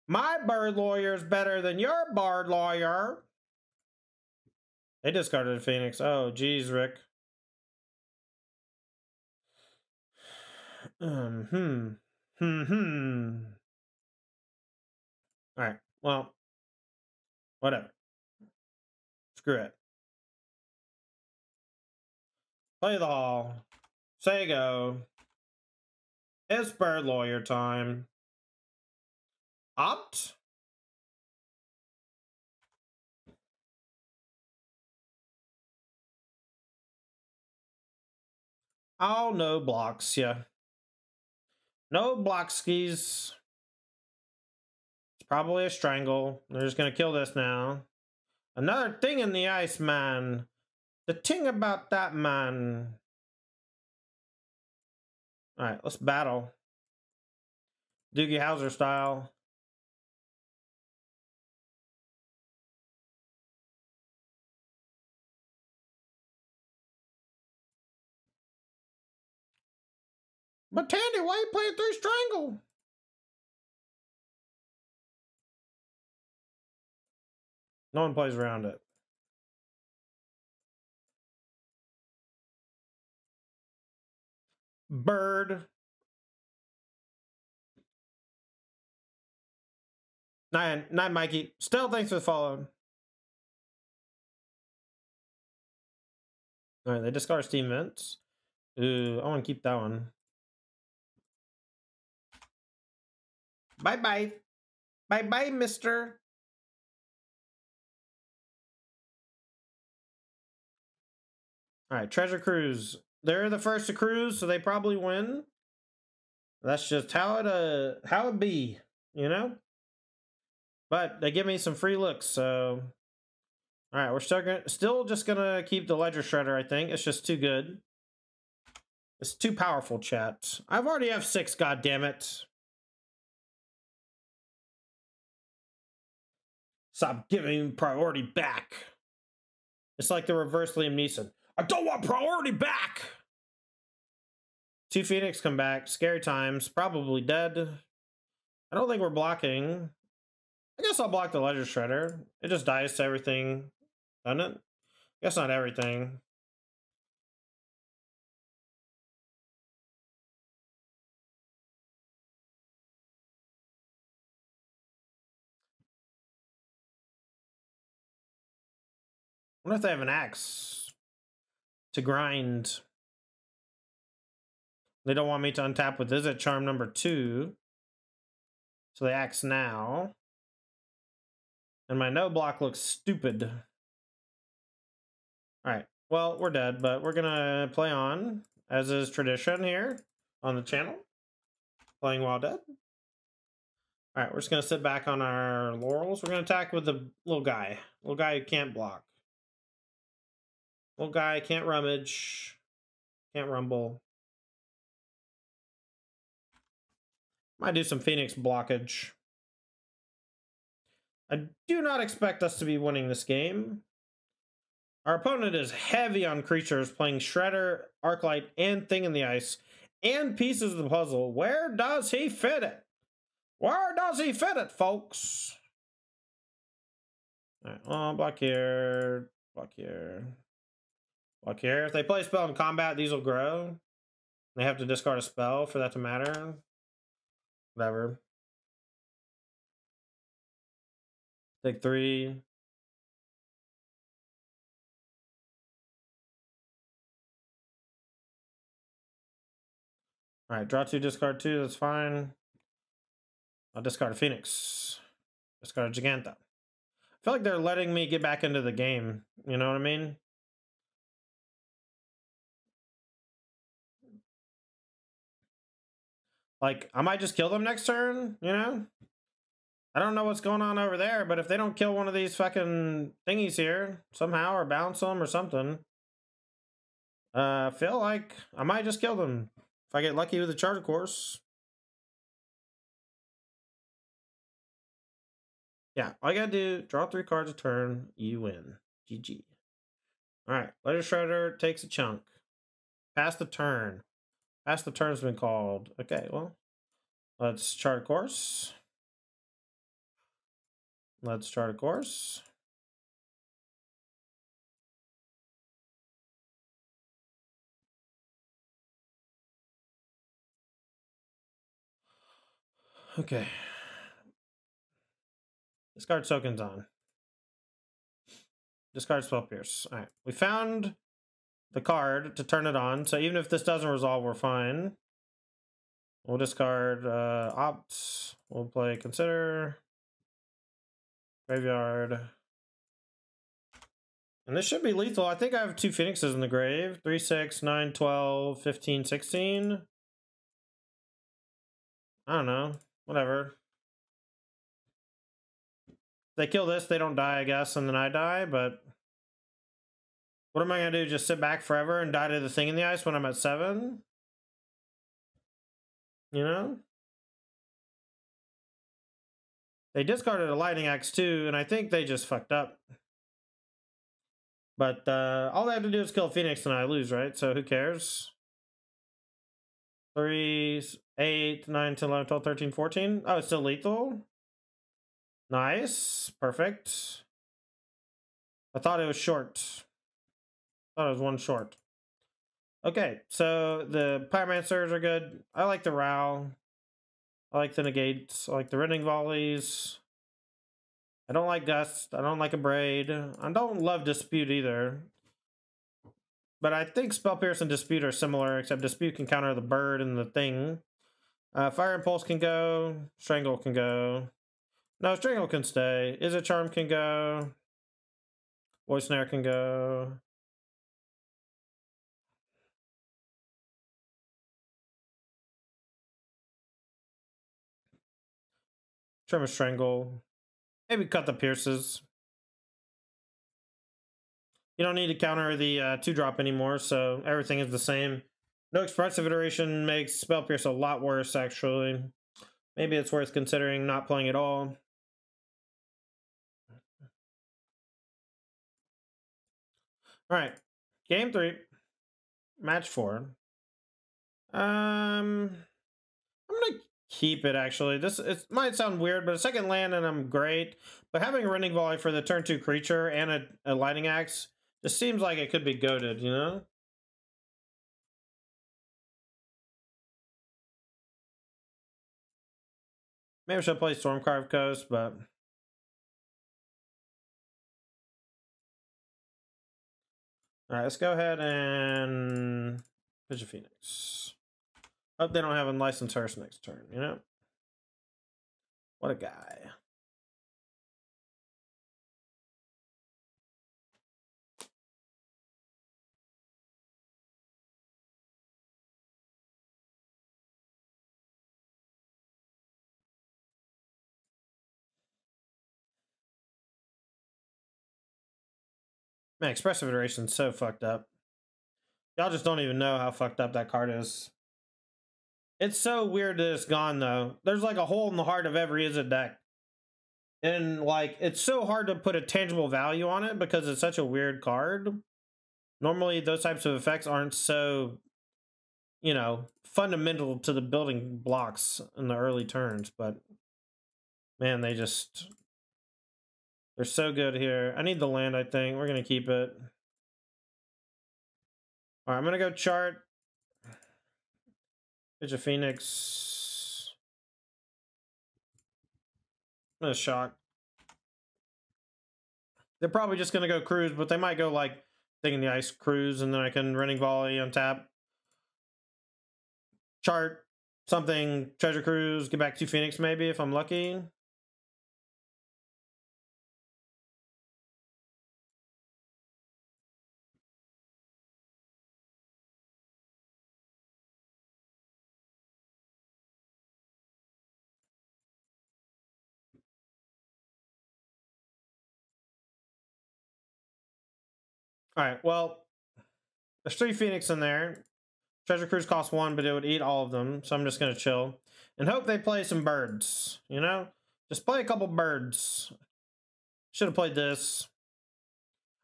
My bird lawyer's better than your bard lawyer. They discarded a Phoenix. Oh, geez, Rick. Alright, well, whatever. Screw it. Play the hall. Say go. It's bird lawyer time. Opt. Oh, no blocks, yeah. No block skis. It's probably a Strangle. They're just gonna kill this now. Another thing in the ice, man. The thing about that, man. Alright, let's battle. Doogie Howser style. But Tandy, why are you playing 3 Strangle? No one plays around it. Bird. Night, Mikey. Still, thanks for the follow. Alright, they discard Steam Vents. Ooh, I want to keep that one. Bye-bye. Bye-bye, mister. Alright, Treasure Cruise. They're the first to cruise, so they probably win. That's just how it be, you know? But they give me some free looks, so... Alright, we're still just gonna keep the Ledger Shredder, I think. It's just too good. It's too powerful, chat. I've already F6, goddammit. Stop giving priority back. It's like the reverse Liam Neeson. I don't want priority back! 2 Phoenix come back. Scary times. Probably dead. I don't think we're blocking. I guess I'll block the Ledger Shredder. It just dies to everything, doesn't it? I guess not everything. I wonder if they have an axe to grind. They don't want me to untap with Izzet Charm number 2. So they axe now. And my no block looks stupid. Alright, well, we're dead, but we're gonna play on, as is tradition here on the channel. Playing while dead. Alright, we're just gonna sit back on our laurels. We're gonna attack with the little guy. Little guy who can't block. Little guy can't rummage. Can't rumble. Might do some Phoenix blockage. I do not expect us to be winning this game. Our opponent is heavy on creatures, playing Shredder, Arclight, and Thing in the Ice, and pieces of the puzzle. Where does he fit it? Where does he fit it, folks? All right, well, block here, block here, block here. If they play a spell in combat, these will grow. They have to discard a spell for that to matter. Whatever. Take 3. Alright, draw 2, discard 2, that's fine. I'll discard a Phoenix. Discard a Jegantha. I feel like they're letting me get back into the game. You know what I mean? Like, I might just kill them next turn, you know? I don't know what's going on over there, but if they don't kill one of these fucking thingies here somehow, or bounce them or something, I feel like I might just kill them if I get lucky with the Charter Course. Yeah, all I gotta do, draw 3 cards a turn, you win. GG. Alright, Ledger Shredder takes a chunk. Pass the turn. Pass the turn's been called. Okay, well, let's chart a course. Let's chart a course. Okay. Discard Sokenzan. Discard Spell Pierce. Alright, we found the card to turn it on, so even if this doesn't resolve, we're fine. We'll discard Opt. We'll play Consider. Graveyard. And this should be lethal. I think I have 2 Phoenixes in the grave. 3, 6, 9, 12, 15, 16. I don't know. Whatever. They kill this, they don't die, I guess, and then I die, but what am I gonna do? Just sit back forever and die to the thing in the ice when I'm at 7? You know? They discarded a lightning axe too, and I think they just fucked up. But all they have to do is kill Phoenix and I lose, right? So who cares? 3, 8, 9, 10, 11, 12, 13, 14. Oh, it's still lethal. Nice. Perfect. I thought it was short. I thought it was 1 short. Okay, so the Pyromancers are good. I like the Row. I like the Negates. I like the Rending Volleys. I don't like Gust. I don't like Abrade. I don't love Dispute either. But I think Spell Pierce and Dispute are similar, except Dispute can counter the bird and the thing. Fire Impulse can go. Strangle can go. No, Strangle can stay. Izzet Charm can go. Void Snare can go. Trim a Strangle. Maybe cut the Pierces. You don't need to counter the 2-drop anymore, so everything is the same. No expressive iteration makes Spell Pierce a lot worse, actually. Maybe it's worth considering not playing at all. Alright, game 3, match 4. I'm gonna keep it, actually. It might sound weird, but a second land and I'm great. But having a Rending Volley for the turn 2 creature and a lightning axe just seems like it could be goated, you know? Maybe I should play Stormcarved Coast, but alright, let's go ahead and pitch a Phoenix. Hope they don't have Unlicensed Hearse next turn, you know? What a guy. Man, Expressive Iteration's so fucked up. Y'all just don't even know how fucked up that card is. It's so weird that it's gone, though. There's like a hole in the heart of every Izzet deck. And, like, it's so hard to put a tangible value on it because it's such a weird card. Normally, those types of effects aren't so, you know, fundamental to the building blocks in the early turns. But, man, they're so good here. I need the land, I think. We're going to keep it. All right, I'm going to go chart. Pitch a Phoenix. I'm going to shock. They're probably just going to go cruise, but they might go, like, Thing in the Ice cruise, and then I can Rending Volley on tap. Chart. Something. Treasure Cruise. Get back to Phoenix, maybe, if I'm lucky. Alright, well, there's 3 Phoenix in there. Treasure Cruise costs 1, but it would eat all of them, so I'm just going to chill. And hope they play some birds, you know? Just play a couple birds. Should have played this.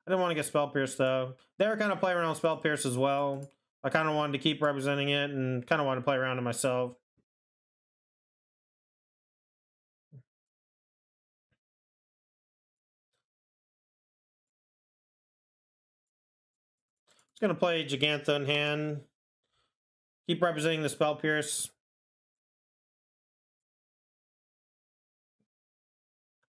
I didn't want to get Spell Pierce, though. They were kind of playing around with Spell Pierce as well. I kind of wanted to keep representing it and kind of wanted to play around it myself. Just going to play Jegantha in hand. Keep representing the Spell Pierce.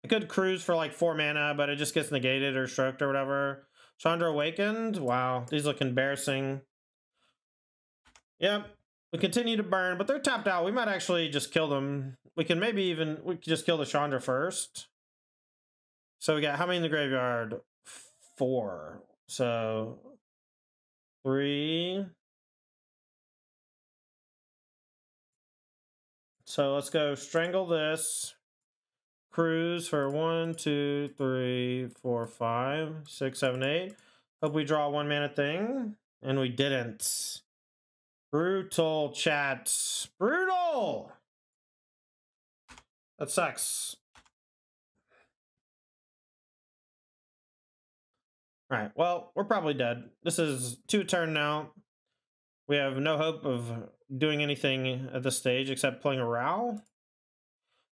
I could cruise for like 4 mana, but it just gets negated or stroked or whatever. Chandra Awakened. Wow, these look embarrassing. Yep, we continue to burn, but they're tapped out. We might actually just kill them. We can just kill the Chandra first. So we got how many in the graveyard? 4. So 3. So let's go Strangle this. Cruise for 1, 2, 3, 4, 5, 6, 7, 8. Hope we draw 1 mana thing. And we didn't. Brutal, chat. Brutal! That sucks. Alright, well, we're probably dead. This is 2 turn now. We have no hope of doing anything at this stage except playing a Row.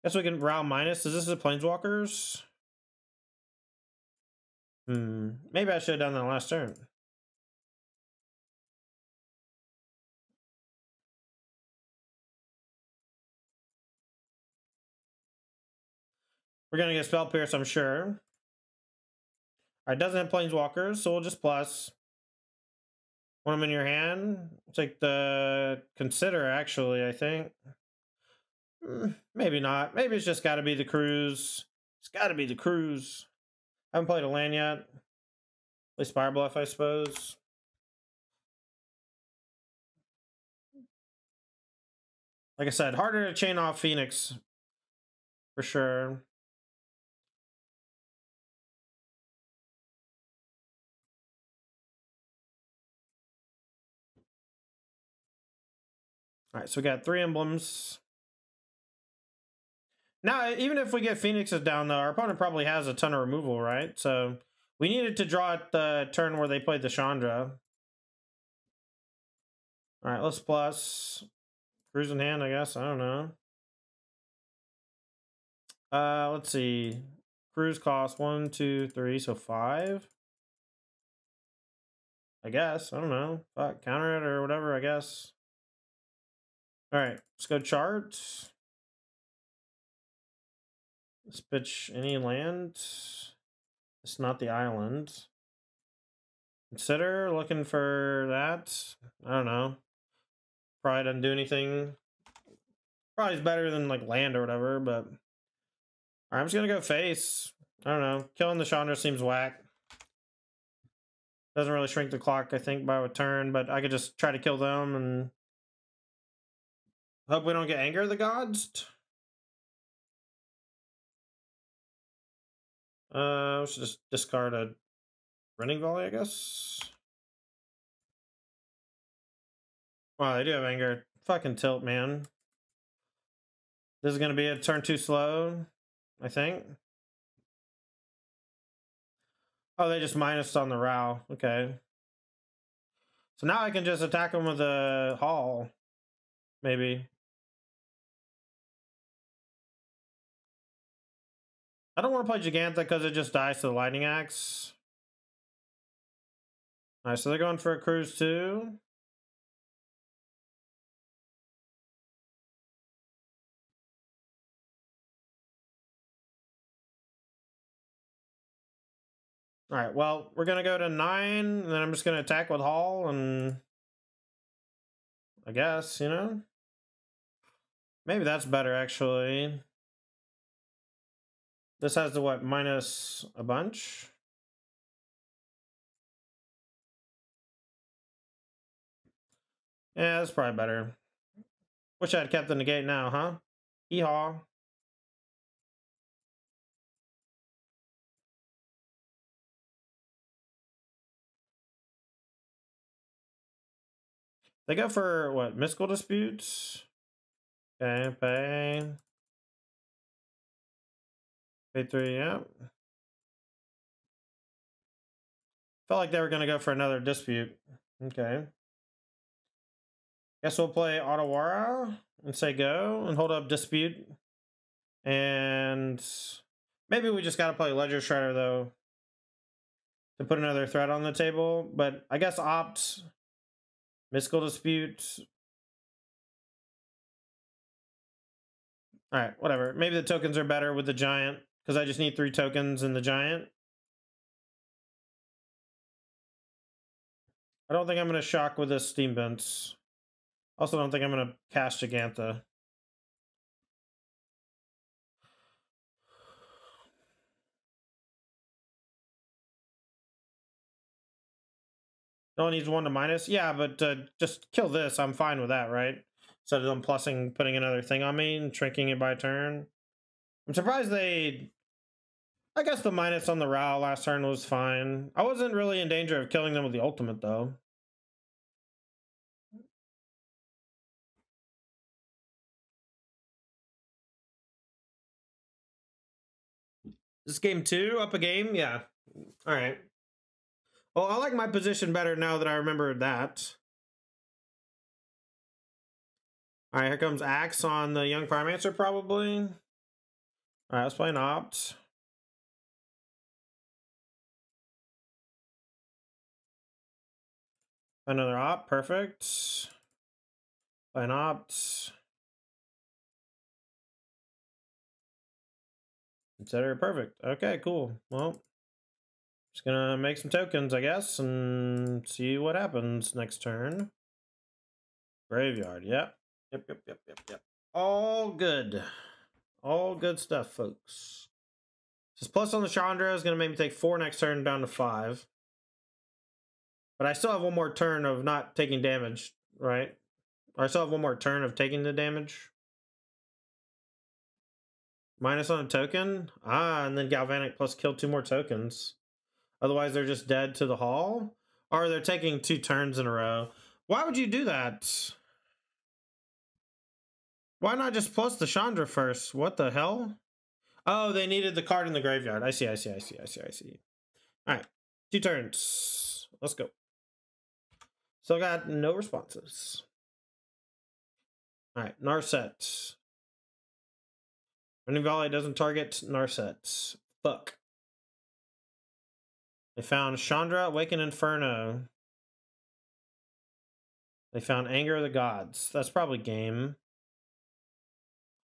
Guess we can Row minus. Is this the Planeswalkers? Maybe I should have done that last turn. We're gonna get Spell Pierce, I'm sure. Alright, doesn't have Planeswalkers, so we'll just plus. Want them in your hand? Take the Consider, actually, I think. Maybe not. Maybe it's just got to be the Cruise. It's got to be the Cruise. Haven't played a land yet. Play Spirebluff, I suppose. Like I said, harder to chain off Phoenix. For sure. Alright, so we got 3 emblems. Now, even if we get Phoenixes down, though, our opponent probably has a ton of removal, right? So we needed to draw at the turn where they played the Chandra. Alright, let's plus. Cruise in hand, I guess. I don't know. Let's see. Cruise cost 1, 2, 3, so 5. I guess. I don't know. Counter it or whatever, I guess. Alright, let's go chart. Let's pitch any land. It's not the island. Consider looking for that. I don't know. Probably doesn't do anything. Probably is better than like land or whatever, but I'm just gonna go face. I don't know. Killing the Chandra seems whack. Doesn't really shrink the clock, I think, by a turn, but I could just try to kill them and hope we don't get Anger of the Gods. We should just discard a Rending Volley, I guess. Wow, they do have Anger. Fucking tilt, man. This is gonna be a turn too slow, I think. Oh, they just minused on the Row. Okay. So now I can just attack them with a Haul. Maybe. I don't want to play Jegantha because it just dies to the Lightning Axe. Alright, so they're going for a Cruise too. Alright, well, we're going to go to 9, and then I'm just going to attack with Haul, and I guess, you know? Maybe that's better, actually. This has the, what, minus a bunch? Yeah, that's probably better. Wish I had kept the Negate now, huh? Hee-haw. They go for, what, Mystical Disputes? Okay, pay. Pay 3, yeah. Felt like they were going to go for another Dispute. Okay. Guess we'll play Otawara and say go and hold up Dispute. And maybe we just got to play Ledger Shredder, though, to put another threat on the table. But I guess opt Mystical Dispute. Alright, whatever. Maybe the tokens are better with the Giant, because I just need 3 tokens in the Giant. I don't think I'm going to shock with this Steam Vents. Also don't think I'm going to cast Jegantha. It only needs 1 to minus. Yeah, but just kill this. I'm fine with that, right? Instead of them plussing, putting another thing on me and shrinking it by turn. I'm surprised they... I guess the minus on the Rao last turn was fine. I wasn't really in danger of killing them with the ultimate, though. This game 2? Up a game? Yeah. All right. Well, I like my position better now that I remember that. All right, here comes Axe on the Young Pyromancer, probably. All right, let's play an Opt. Another Opt, perfect. Play an Opt. Consider it perfect. Okay, cool. Well, just gonna make some tokens, I guess, and see what happens next turn. Graveyard, yep. Yep. All good. All good stuff, folks. This plus on the Chandra is gonna make me take 4 next turn down to 5. But I still have 1 more turn of not taking damage, right? Or I still have 1 more turn of taking the damage. Minus on a token? Ah, and then Galvanic plus kill 2 more tokens. Otherwise, they're just dead to the hall? Or they're taking 2 turns in a row. Why would you do that? Why not just plus the Chandra first? What the hell? Oh, they needed the card in the graveyard. I see. Alright, 2 turns. Let's go. Still got no responses. Alright, Narset. Rending Volley doesn't target Narset. Fuck. They found Chandra, Awaken Inferno. They found Anger of the Gods. That's probably game.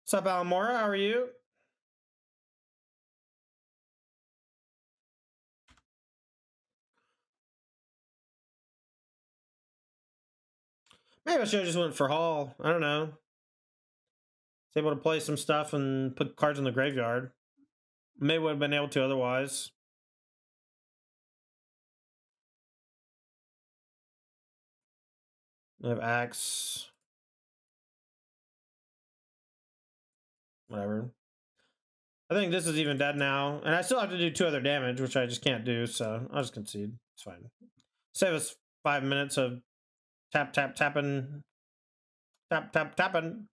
What's up, Alamora? How are you? Maybe I should have just went for Hall. I don't know. Was able to play some stuff and put cards in the graveyard. Maybe would have been able to otherwise. They have Axe. Whatever. I think this is even dead now. And I still have to do 2 other damage, which I just can't do, so I'll just concede. It's fine. Save us 5 minutes of tapping. Tapping.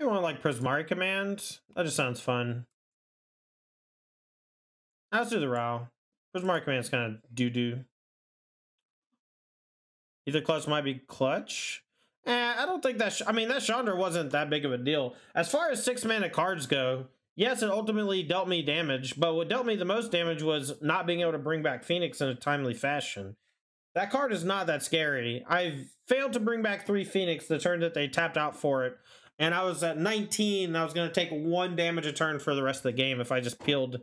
You want like Prismari Command? That just sounds fun. Let's do the Rao. Prismari Command's kind of doo-doo. Either clutch might be clutch. I don't think that... I mean, that Chandra wasn't that big of a deal. As far as 6-mana cards go, yes, it ultimately dealt me damage, but what dealt me the most damage was not being able to bring back Phoenix in a timely fashion. That card is not that scary. I failed to bring back 3 Phoenix the turn that they tapped out for it, and I was at 19, and I was going to take 1 damage a turn for the rest of the game if I just peeled,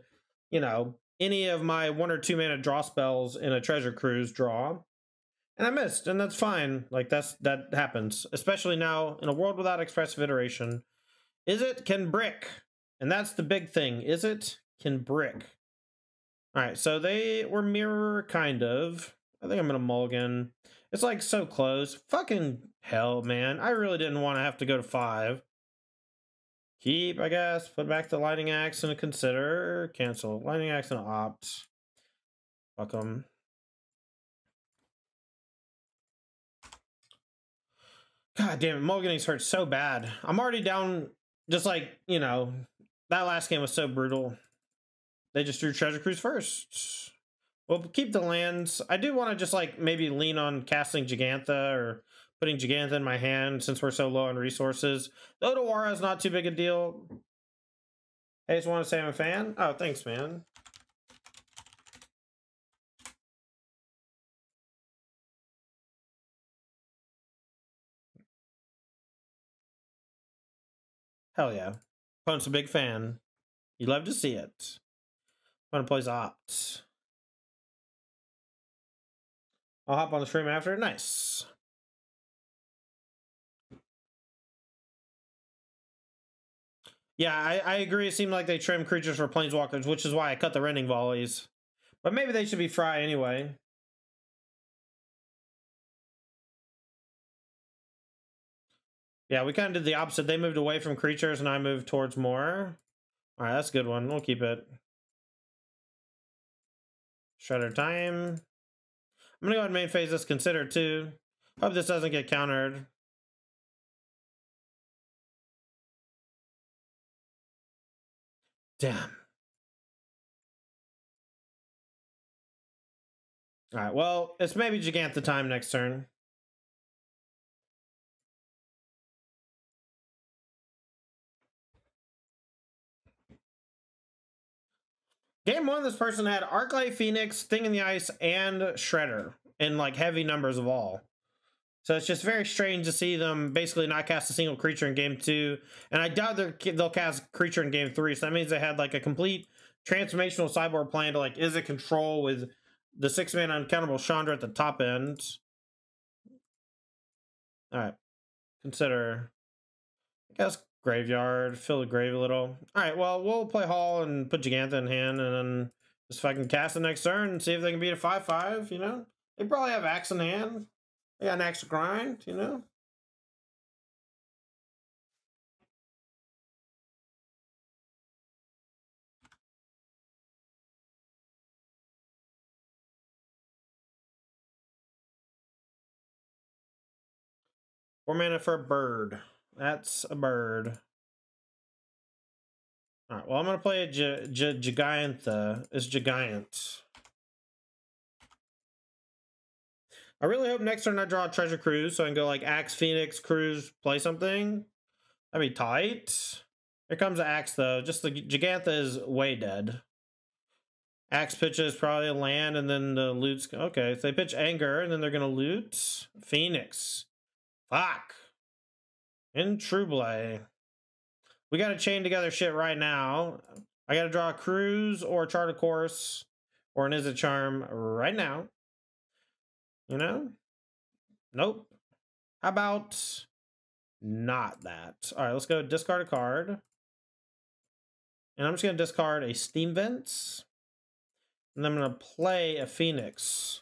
you know, any of my 1 or 2 mana draw spells in a Treasure Cruise draw. And I missed, and that's fine. Like, that happens. Especially now, in a world without expressive iteration. Izzet can brick. And that's the big thing. Izzet can brick. Alright, so they were mirror, kind of. I think I'm gonna mulligan. It's like so close. Fucking hell, man. I really didn't want to have to go to 5. Keep, I guess. Put back the Lightning Axe and a consider. Cancel. Lightning Axe and opt. Fuck them. God damn it, mulliganings hurt so bad. I'm already down, just like, you know, that last game was so brutal. They just drew Treasure Cruise first. We'll keep the lands. I do want to just, like, maybe lean on casting Jegantha or putting Jegantha in my hand since we're so low on resources. The Otawara is not too big a deal. I just want to say I'm a fan. Oh, thanks, man. Hell yeah. Opponent's a big fan. You love to see it. Opponent plays Opt. I'll hop on the stream after. Nice. Yeah, I agree. It seemed like they trimmed creatures for planeswalkers, which is why I cut the Rending Volleys. But maybe they should be Fry anyway. Yeah, we kind of did the opposite. They moved away from creatures and I moved towards more. All right, that's a good one. We'll keep it. Shredder time. I'm going to go ahead and main phase this Consider too. Hope this doesn't get countered. Damn. All right, well, it's maybe Jegantha time next turn. Game one, this person had Arclight Phoenix, Thing in the Ice, and Shredder in like heavy numbers of all. So it's just very strange to see them basically not cast a single creature in game two. And I doubt they'll cast creature in game three. So that means they had like a complete transformational sideboard plan to like Izzet control with the 6-man uncountable Chandra at the top end. All right. Consider, I guess, graveyard, fill the grave a little. All right, well, we'll play Hall and put Jegantha in hand, and then just if I can cast the next turn and see if they can beat a 5/5, you know? They probably have Axe in hand. They got an Axe to grind, you know? Four mana for a bird. That's a bird. All right, well, I'm going to play a Jegantha. It's Gigant. I really hope next turn I draw a Treasure Cruise so I can go like Axe, Phoenix, Cruise, play something. That'd be tight. Here comes the Axe, though. Just the Jegantha is way dead. Axe pitches probably a land, and then the loot's... Okay, so they pitch Anger, and then they're going to loot Phoenix. Fuck. In Trouble. We got to chain together shit right now. I got to draw a Cruise or a Chart a Course or an Izzet Charm right now. You know? Nope. How about not that? All right, let's go discard a card. And I'm just going to discard a Steam Vents. And I'm going to play a Phoenix.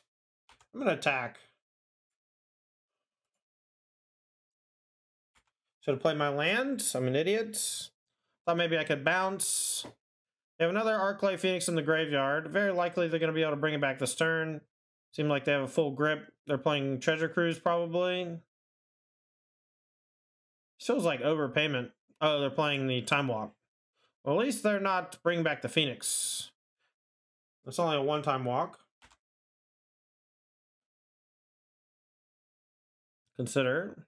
I'm going to attack. Should have played my land. I'm an idiot. Thought maybe I could bounce. They have another Arclight Phoenix in the graveyard. Very likely they're going to be able to bring it back this turn. Seem like they have a full grip. They're playing Treasure Cruise probably. Feels like overpayment. Oh, they're playing the Time Walk. Well, at least they're not bringing back the Phoenix. It's only a one-time walk. Consider.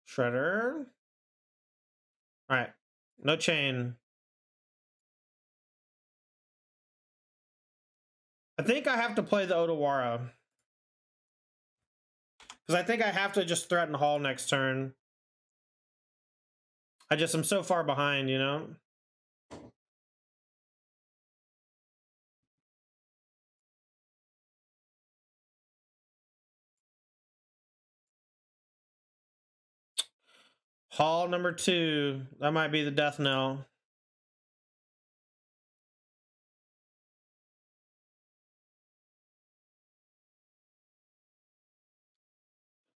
Shredder. All right. No chain. I think I have to play the Otawara. Because I think I have to just threaten Hall next turn. I'm so far behind, you know? Hall number 2. That might be the death knell.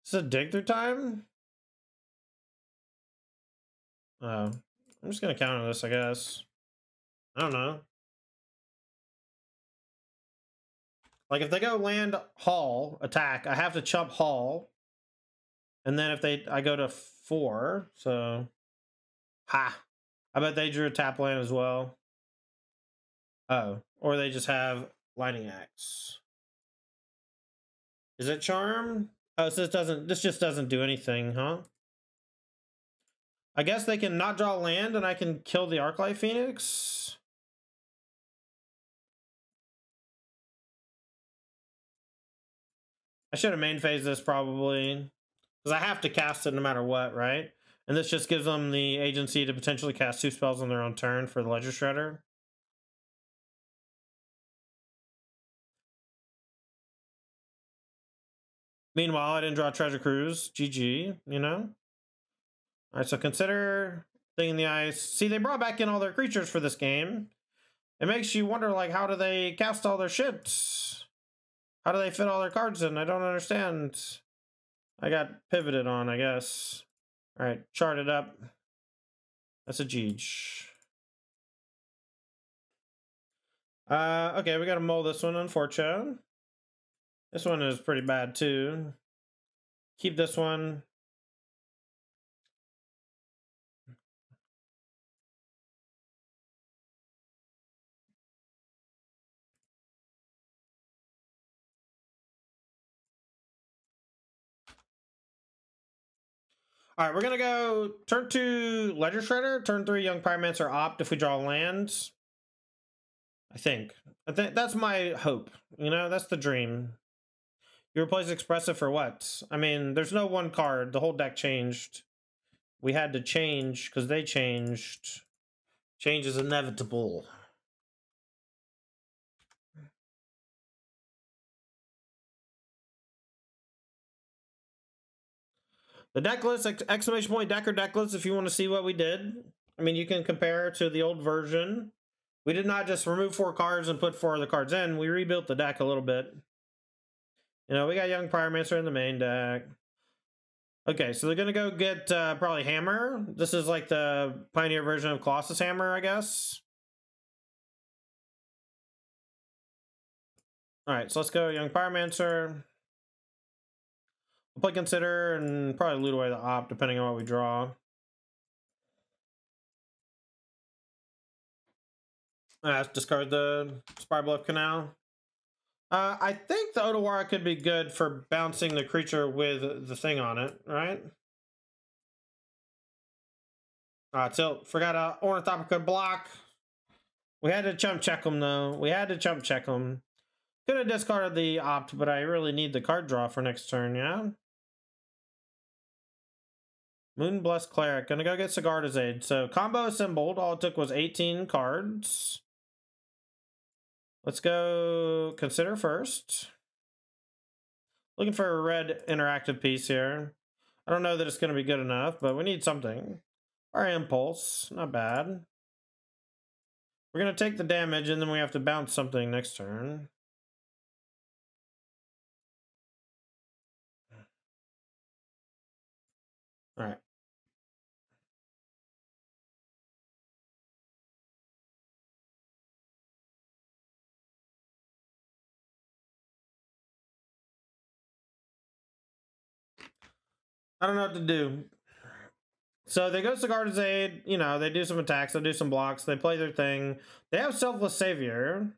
Is it dig through time? Oh, I'm just gonna counter this, I guess. I don't know. Like if they go land Hall, attack, I have to chump Hall. And then if I go to 4, so ha. I bet they drew a tap land as well. Oh, or they just have Lightning Axe. Is it Charm? Oh, so this just doesn't do anything, huh? I guess they can not draw land and I can kill the Arclight Phoenix. I should have main phased this probably. Because I have to cast it no matter what, right? And this just gives them the agency to potentially cast 2 spells on their own turn for the Ledger Shredder. Meanwhile, I didn't draw Treasure Cruise. GG, you know? Alright, so consider Thing in the Ice. See, they brought back in all their creatures for this game. It makes you wonder, like, how do they cast all their ships? How do they fit all their cards in? I don't understand. I got pivoted on, I guess. Alright, chart it up. That's a Jeej. Okay, we gotta mull this one, unfortunately. This one is pretty bad, too. Keep this one. Alright, we're gonna go turn 2 Ledger Shredder, turn 3 Young Pyromancer Opt if we draw lands. I think that's my hope. You know, that's the dream. You replace Expressive for what? I mean, there's no one card. The whole deck changed. We had to change because they changed. Change is inevitable. The deck list, exclamation point deck or deck list if you want to see what we did. I mean, you can compare to the old version. We did not just remove 4 cards and put 4 other cards in. We rebuilt the deck a little bit. You know, we got Young Pyromancer in the main deck. Okay, so they're going to go get probably Hammer. This is like the Pioneer version of Colossus Hammer, I guess. Alright, so let's go Young Pyromancer. We'll play Consider and probably loot away the Opt, depending on what we draw. Let's discard the Spirebluff Canal. I think the Otawara could be good for bouncing the creature with the thing on it, right? Tilt. Forgot Ornithopter could block. We had to chump check them, though. We had to chump check them. Could have discarded the Opt, but I really need the card draw for next turn, yeah? Moonblessed Cleric. Gonna go get Sigarda's Aid. So, combo assembled. All it took was 18 cards. Let's go Consider first. Looking for a red interactive piece here. I don't know that it's going to be good enough, but we need something. Our Impulse. Not bad. We're going to take the damage, and then we have to bounce something next turn. Alright. I don't know what to do. So they go Sigarda's Aid, you know, they do some attacks, they do some blocks, they play their thing. They have Selfless Savior.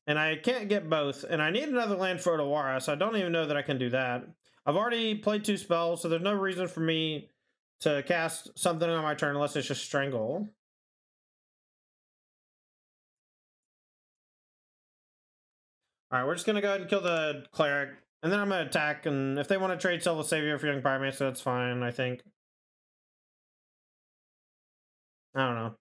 And I can't get both, and I need another land for Otawara, so I don't even know that I can do that. I've already played 2 spells, so there's no reason for me to cast something on my turn unless it's just Strangle. Alright, we're just gonna go ahead and kill the Cleric. And then I'm going to attack, and if they want to trade Selfless Savior for Young Pyromancer, that's fine, I think. I don't know.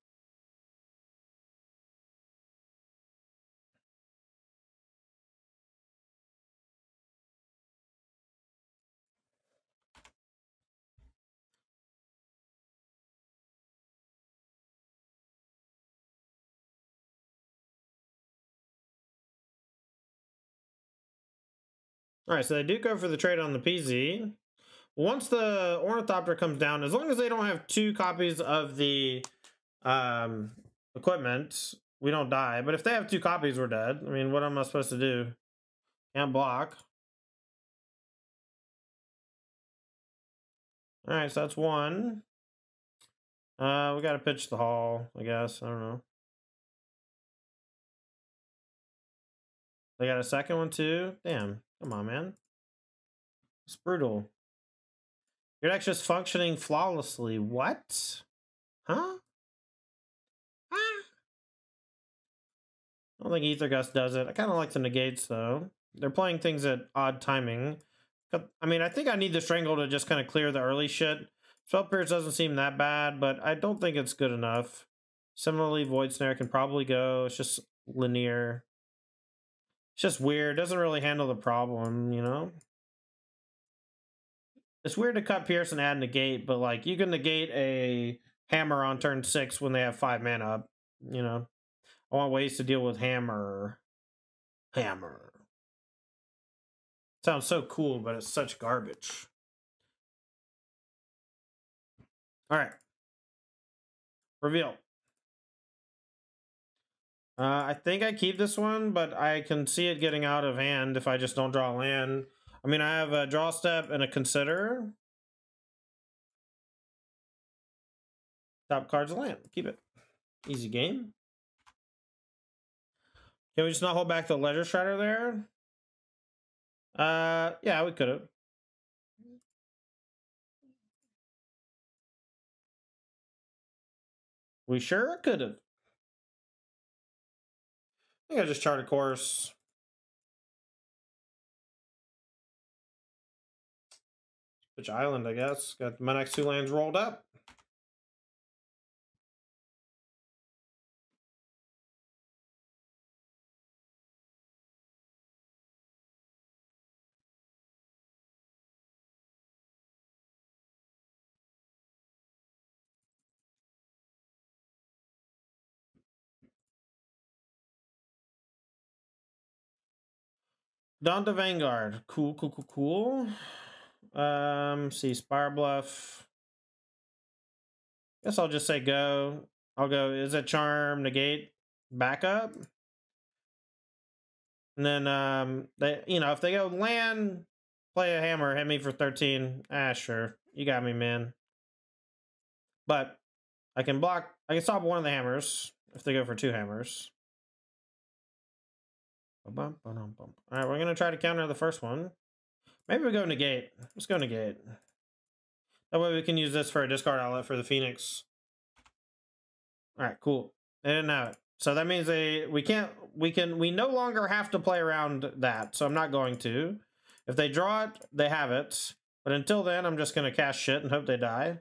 Alright, so they do go for the trade on the PZ. Once the Ornithopter comes down, as long as they don't have 2 copies of the equipment, we don't die. But if they have 2 copies, we're dead. I mean, what am I supposed to do? Can't block. Alright, so that's 1. We gotta pitch the hall, I guess. I don't know. They got a second one, too? Damn. Come on, man. It's brutal. Your deck's just functioning flawlessly. What? Huh? Ah. I don't think Aether Gust does it. I kind of like the negates, though. They're playing things at odd timing. I mean, I think I need the Strangle to just kind of clear the early shit. Spell Pierce doesn't seem that bad, but I don't think it's good enough. Similarly, Void Snare can probably go. It's just linear. It's just weird. It doesn't really handle the problem, you know? It's weird to cut Pierce and add Negate, but, like, you can negate a Hammer on turn 6 when they have 5 mana up, you know? I want ways to deal with Hammer. Hammer. Sounds so cool, but it's such garbage. All right. Reveal. I think I keep this one, but I can see it getting out of hand if I just don't draw land. I mean, I have a draw step and a consider. Top card's a land. Keep it. Easy game. Can we just not hold back the Ledger Shredder there? Yeah, we could have. We sure could have. I think I just chart a course. Which island, I guess. Got my next 2 lands rolled up. Dawn to Vanguard. Cool. See, Spirebluff. Guess I'll just say go. I'll go Izzet Charm, Negate, backup. And then they, you know, if they go land, play a hammer, hit me for 13. Ah, sure. You got me, man. But I can block, I can stop one of the hammers if they go for 2 hammers. Alright, we're gonna try to counter the first one. Maybe we go Negate. Let's go Negate. That way we can use this for a discard outlet for the Phoenix. Alright, cool. They didn't have it. So that means we no longer have to play around that, so I'm not going to. If they draw it, they have it. But until then, I'm just gonna cast shit and hope they die.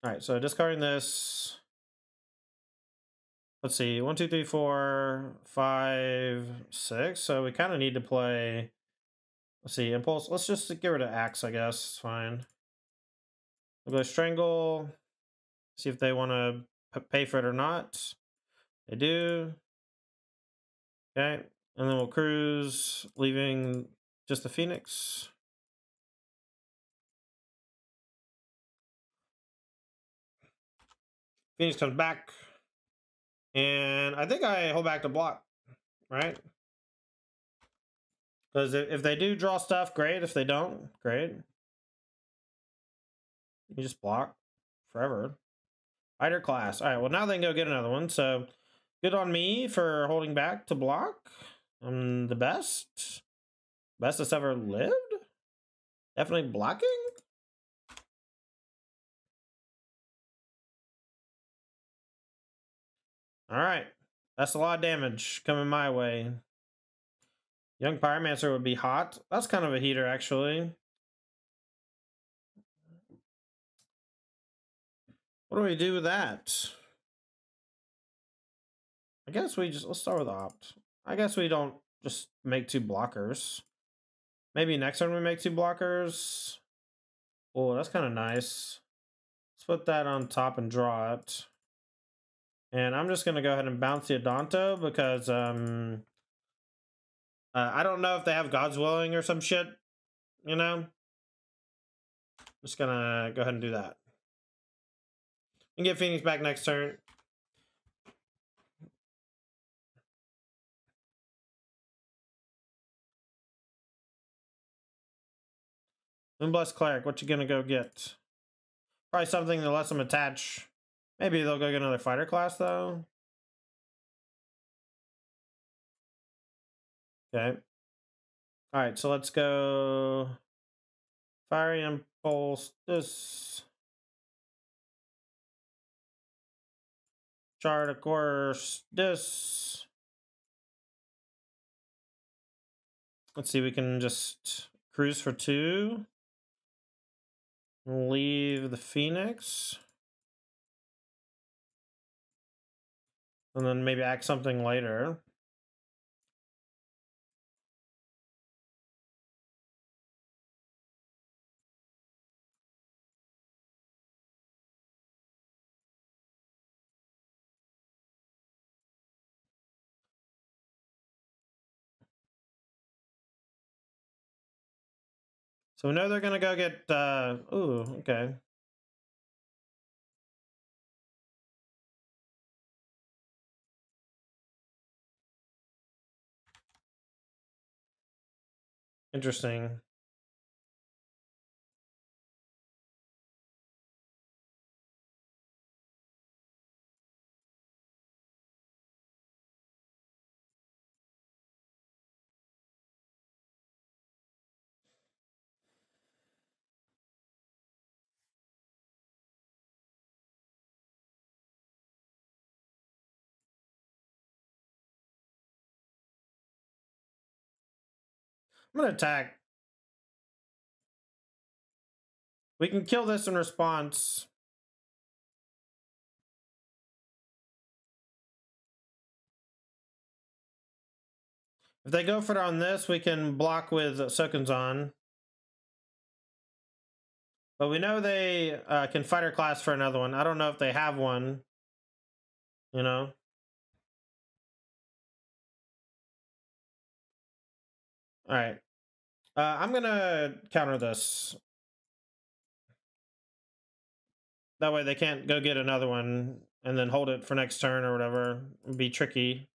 Alright, so discarding this. Let's see, 1, 2, 3, 4, 5, 6. So we kind of need to play. Let's see, Impulse. Let's just get rid of Axe, I guess. It's fine. We'll go Strangle. See if they want to pay for it or not. They do. Okay, and then we'll cruise, leaving just the Phoenix. Phoenix comes back. And I think I hold back to block, right? Because if they do draw stuff, great. If they don't, great. You just block forever. Fighter class. All right, well, now they can go get another one. So good on me for holding back to block. I'm the best. Best that's ever lived. Definitely blocking. All right. That's a lot of damage coming my way. Young Pyromancer would be hot. That's kind of a heater, actually. What do we do with that? I guess we just, let's start with opt. I guess we don't just make 2 blockers. Maybe next turn we make 2 blockers. Oh, that's kind of nice. Let's put that on top and draw it. And I'm just going to go ahead and bounce the Adonto because I don't know if they have God's Willing or some shit, you know? Just going to go ahead and do that. And get Phoenix back next turn. Moonblessed Cleric, what you going to go get? Probably something that lets them attach. Maybe they'll go get another fighter class, though. Okay. All right, so let's go Fiery Impulse, this. Chart, of course, this. Let's see, we can just cruise for 2. Leave the Phoenix. And then maybe act something later. So we know they're gonna go get, ooh, okay. Interesting. I'm gonna attack. We can kill this in response. If they go for it on this, we can block with Sokenzan. But we know they can fighter class for another one. I don't know if they have one. You know? Alright. I'm gonna counter this. That way they can't go get another one and then hold it for next turn or whatever. It'd be tricky.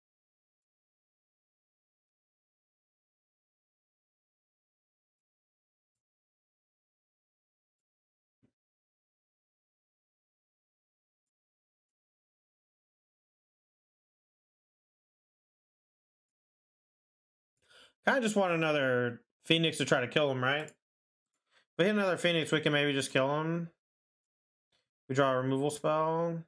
Kind of just want another Phoenix to try to kill him, right? If we hit another Phoenix, we can maybe just kill him. We draw a removal spell.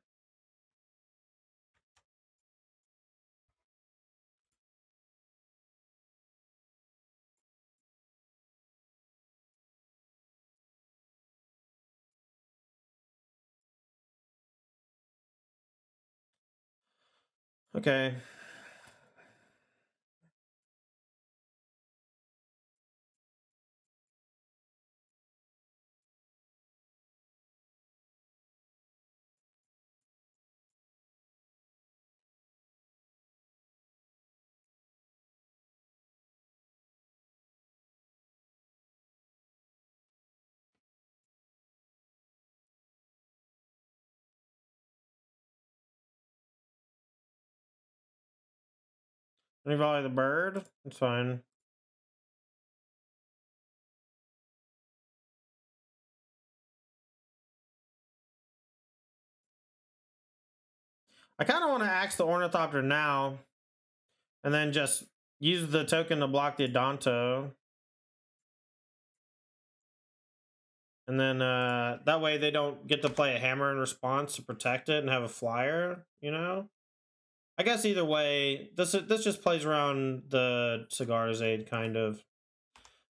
Okay. Rending Volley the bird. It's fine. I kind of want to axe the Ornithopter now. And then just use the token to block the Adonto. And then that way they don't get to play a hammer in response to protect it and have a flyer, you know? I guess either way, this just plays around the Cigar's Aid, kind of.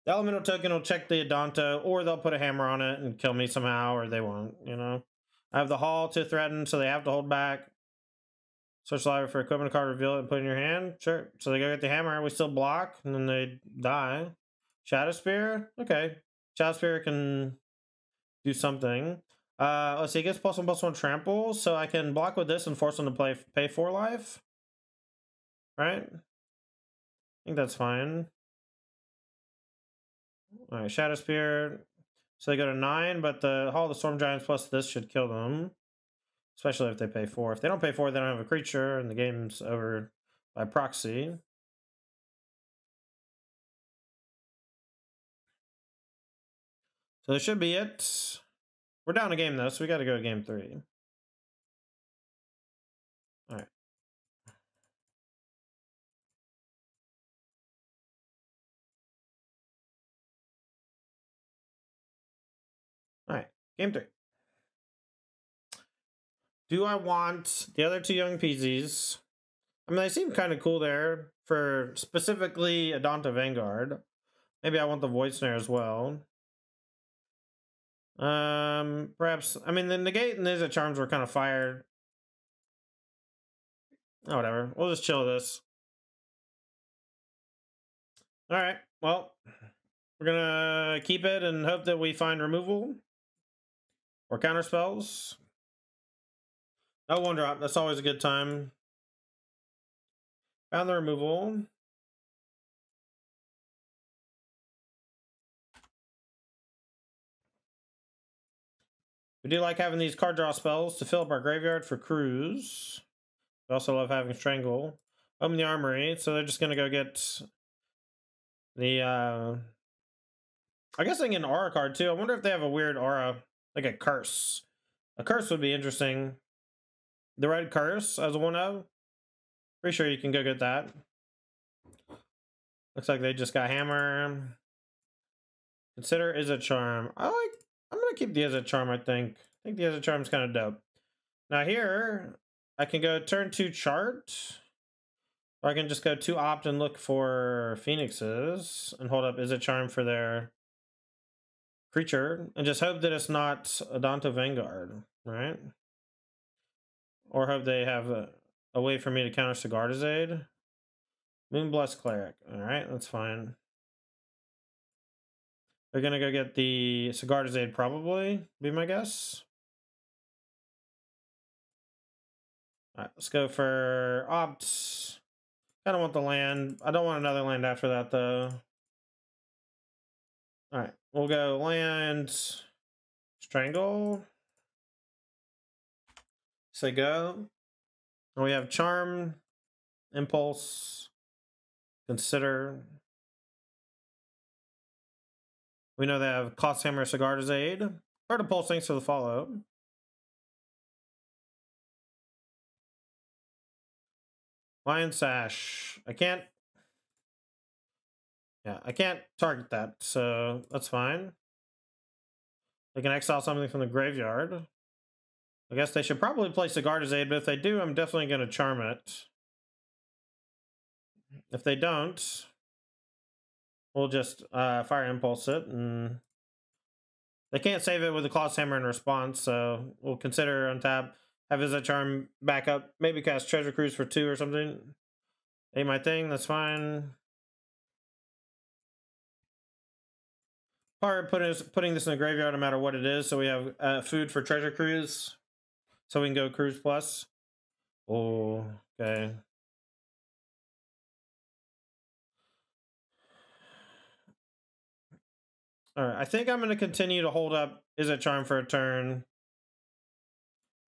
The Elemental token will check the Adonto, or they'll put a hammer on it and kill me somehow, or they won't, you know? I have the Hall to threaten, so they have to hold back. Search the library for equipment card, reveal it, and put it in your hand. Sure. So they go get the hammer, we still block, and then they die. Shadow Spear? Okay. Shadow Spear can do something. Let's see, it gets +1/+1 trample, so I can block with this and force them to pay 4 life. Right? I think that's fine. Alright, Shadow Spear. So they go to 9, but the Hall of the Storm Giants plus this should kill them. Especially if they pay 4. If they don't pay 4, they don't have a creature, and the game's over by proxy. So this should be it. We're down a game, though, so we gotta go to game 3. Alright. Alright, game 3. Do I want the other two Young Peasies? I mean, they seem kind of cool there for specifically Jegantha Vanguard. Maybe I want the Void Snare as well. Perhaps, I mean, the Negate and the Izzet Charms were kind of fired. Oh, whatever. We'll just chill this. Alright, well, we're gonna keep it and hope that we find removal or counter spells. No one drop, that's always a good time. Found the removal. We do like having these card draw spells to fill up our graveyard for Cruise. We also love having Strangle. Open the Armory, so they're just gonna go get the I guess they can get an aura card too. I wonder if they have a weird aura, like a curse. A curse would be interesting. The red curse as a 1/0. Pretty sure you can go get that. Looks like they just got hammer. Consider Izzet Charm. I'm gonna keep the Izzet Charm, I think. I think the Izzet Charm's kind of dope. Now here, I can go turn 2 chart. Or I can just go 2 opt and look for Phoenixes and hold up Izzet Charm for their creature and just hope that it's not Jegantha Vanguard, right? Or hope they have a way for me to counter Sigarda's Aid. Moonblessed Cleric. Alright, that's fine. They're gonna go get the Sigarda's Aid, probably, be my guess. Alright, let's go for Opt. I don't want the land. I don't want another land after that, though. Alright, we'll go land. Strangle. Say go. And we have Charm, Impulse, Consider. We know they have Cost Hammer, Sigarda's Aid. Or Impulse, thanks for the follow. Lion Sash. I can't target that, so that's fine. They can exile something from the graveyard. I guess they should probably play Sigarda's Aid, but if they do, I'm definitely going to charm it. If they don't, we'll just Fire Impulse it, and they can't save it with the Claws Hammer in response, so we'll consider untap, have Izzet Charm back up, maybe cast Treasure Cruise for 2 or something. Ain't my thing, that's fine. Part of putting this in the graveyard no matter what it is, so we have food for Treasure Cruise. So we can go Cruise Plus. Oh, okay. Alright, I think I'm going to continue to hold up Izzet Charm for a turn.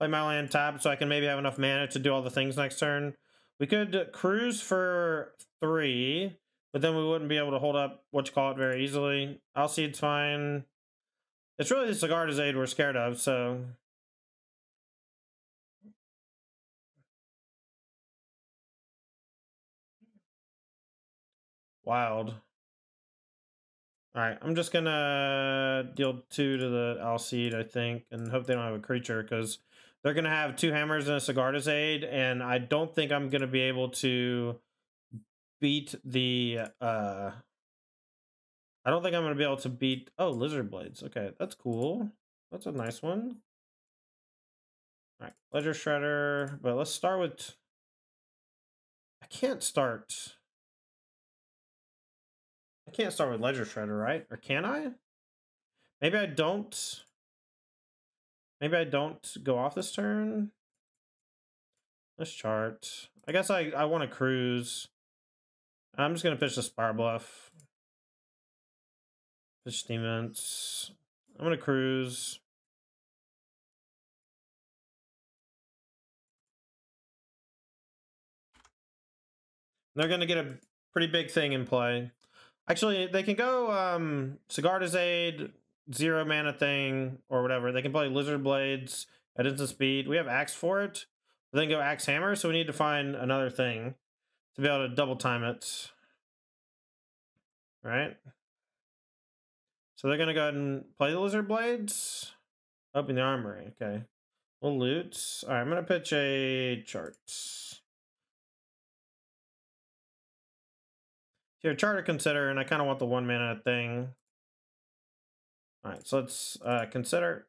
Play my land tap so I can maybe have enough mana to do all the things next turn. We could Cruise for 3, but then we wouldn't be able to hold up whatchamacallit very easily. Alseid's fine. It's really the Sigarda's Aid we're scared of, so... Wild. Alright, I'm just gonna deal 2 to the Alseid, I think, and hope they don't have a creature, because they're gonna have 2 hammers and a Sigarda's Aid, and I don't think I'm gonna be able to beat the, I don't think I'm gonna be able to beat, oh, Lizard Blades. Okay, that's cool. That's a nice one. Alright, Ledger Shredder, but let's start with, I can't start with Ledger Shredder, right? Or can I? Maybe I don't. Maybe I don't go off this turn. Let's chart. I guess I want to cruise. I'm just going to pitch the Spirebluff. Pitch Demons. I'm going to cruise. They're going to get a pretty big thing in play. Actually, they can go Sigarda's Aid, 0 mana thing, or whatever. They can play Lizard Blades at instant speed. We have Axe for it. But then go Axe Hammer, so we need to find another thing to be able to double time it. Right? So they're gonna go ahead and play the Lizard Blades. Open the armory. Okay. We'll loot. All right, I'm gonna pitch a chart. Here, chart to consider, and I kind of want the 1 mana thing. All right, so let's consider.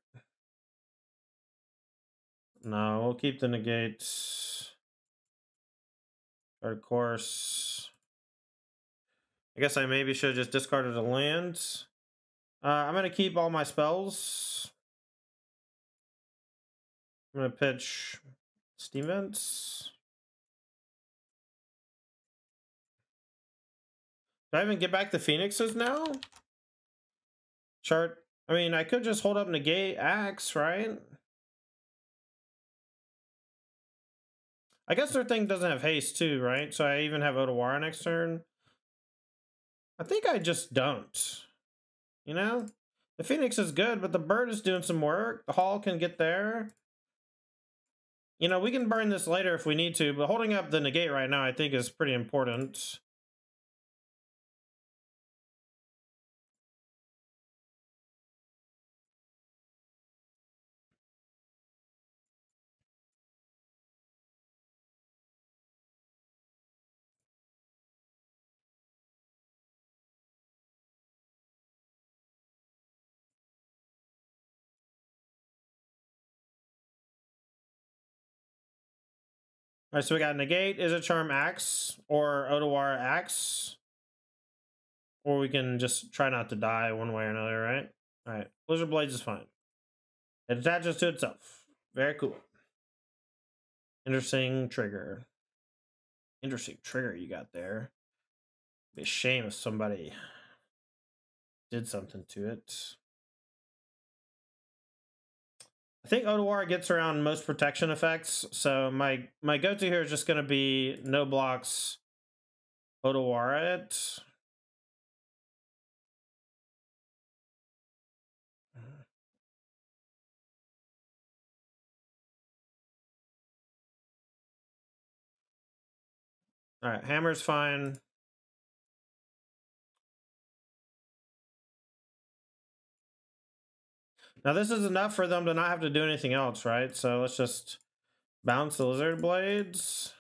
No, we'll keep the negates. Of course. I guess I maybe should have just discarded a land. I'm gonna keep all my spells. I'm gonna pitch Steam Vents. Do I even get back the Phoenixes now? Chart. I mean, I could just hold up Negate Axe, right? I guess their thing doesn't have haste too, right? So I even have Otawara next turn. I think I just don't. You know? The Phoenix is good, but the bird is doing some work. The Hall can get there. You know, we can burn this later if we need to, but holding up the Negate right now I think is pretty important. All right, so we got Negate, Izzet Charm Axe, or Otawara Axe. Or we can just try not to die one way or another, right? All right, Blizzard Blades is fine. It attaches to itself. Very cool. Interesting trigger. Interesting trigger you got there. It'd be a shame if somebody did something to it. I think Otawara gets around most protection effects, so my go-to here is just going to be no blocks Otawara it. All right, hammer's fine. Now this is enough for them to not have to do anything else, right? So let's just bounce the Lizard Blades.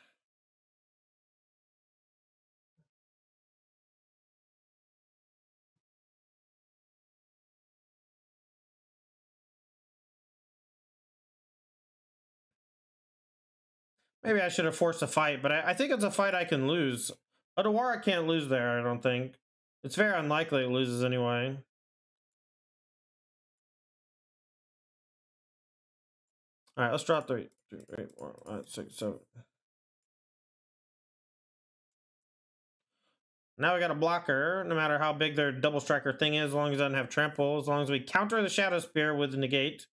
Maybe I should have forced a fight, but I think it's a fight I can lose. Otawara can't lose there, I don't think. It's very unlikely it loses anyway. All right, let's draw 3, 2, 8, 4, 5, 6, 7. Now we got a blocker, no matter how big their double striker thing is, as long as it doesn't have trample, as long as we counter the Shadow Spear with the Negate.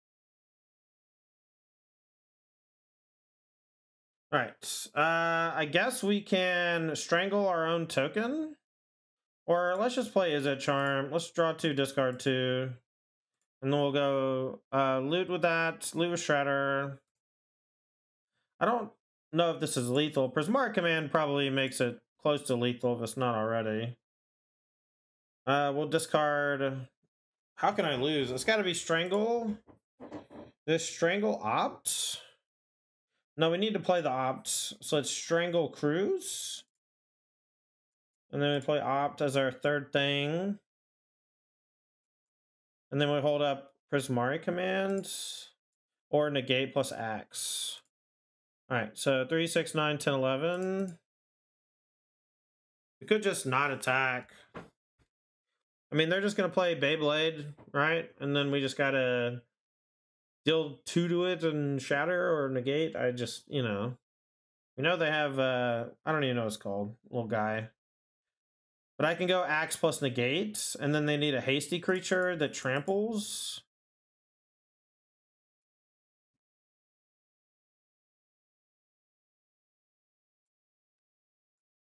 All right, I guess we can strangle our own token. Or let's just play Izzet Charm. Let's draw 2, discard 2. And then we'll go loot with that, loot with Shredder. I don't know if this is lethal. Prismari Command probably makes it close to lethal if it's not already. We'll discard. How can I lose? It's got to be Strangle. This Strangle Opt. No, we need to play the Opt. So it's Strangle Cruise. And then we play Opt as our third thing. And then we hold up Prismari Command. Or Negate plus Axe. Alright, so 3, 6, 9, 10, 11. We could just not attack. I mean, they're just going to play Beyblade, right? And then we just got to deal 2 to it and shatter or negate. I just, you know. We know they have, I don't even know what it's called. Little guy. But I can go Axe plus negate. And then they need a hasty creature that tramples.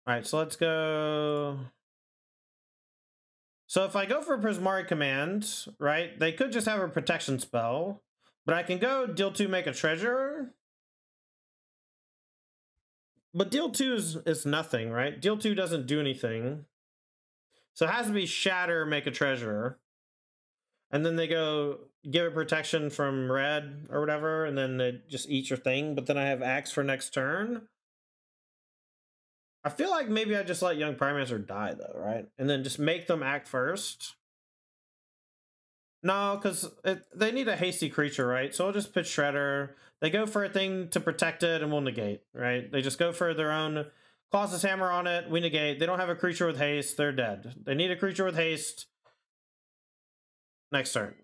Alright, so let's go. So if I go for Prismari Command, right, they could just have a protection spell. But I can go deal 2, make a treasure. But deal 2 is nothing, right? Deal 2 doesn't do anything. So it has to be shatter, make a treasure. and then they go give it protection from red or whatever, and then they just eat your thing, but then I have axe for next turn. I feel like maybe I just let Young Pyromancer die though, right? And then just make them act first. No, because they need a hasty creature, right? So I'll just pitch Shredder. They go for a thing to protect it, and we'll negate, right? They just go for their own Colossus Hammer on it. We negate. They don't have a creature with haste. They're dead. They need a creature with haste. Next turn.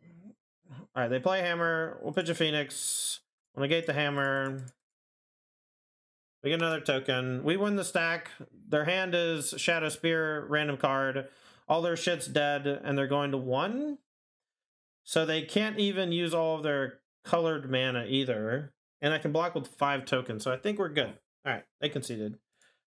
All right, they play Hammer. We'll pitch a Phoenix. We'll negate the Hammer. We get another token. We win the stack. Their hand is Shadow Spear, random card. All their shit's dead, and they're going to 1. So they can't even use all of their colored mana either. And I can block with 5 tokens, so I think we're good. All right, they conceded.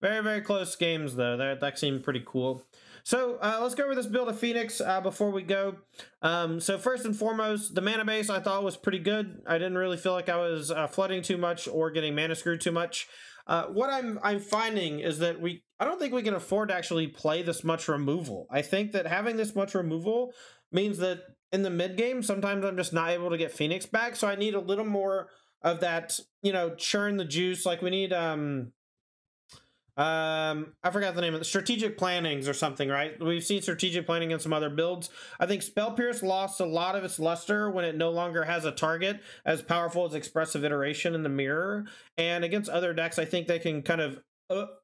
Very, very close games, though. That seemed pretty cool. So let's go over this build of Phoenix before we go. So first and foremost, the mana base I thought was pretty good. I didn't really feel like I was flooding too much or getting mana screwed too much. What I'm finding is that I don't think we can afford to actually play this much removal. I think that having this much removal means that in the mid game, sometimes I'm just not able to get Phoenix back. So I need a little more of that, you know, churn the juice. Like we need, I forgot the name of it, strategic plannings or something, right? We've seen strategic planning in some other builds. I think Spell Pierce lost a lot of its luster when it no longer has a target as powerful as Expressive Iteration in the mirror. And against other decks, I think they can kind of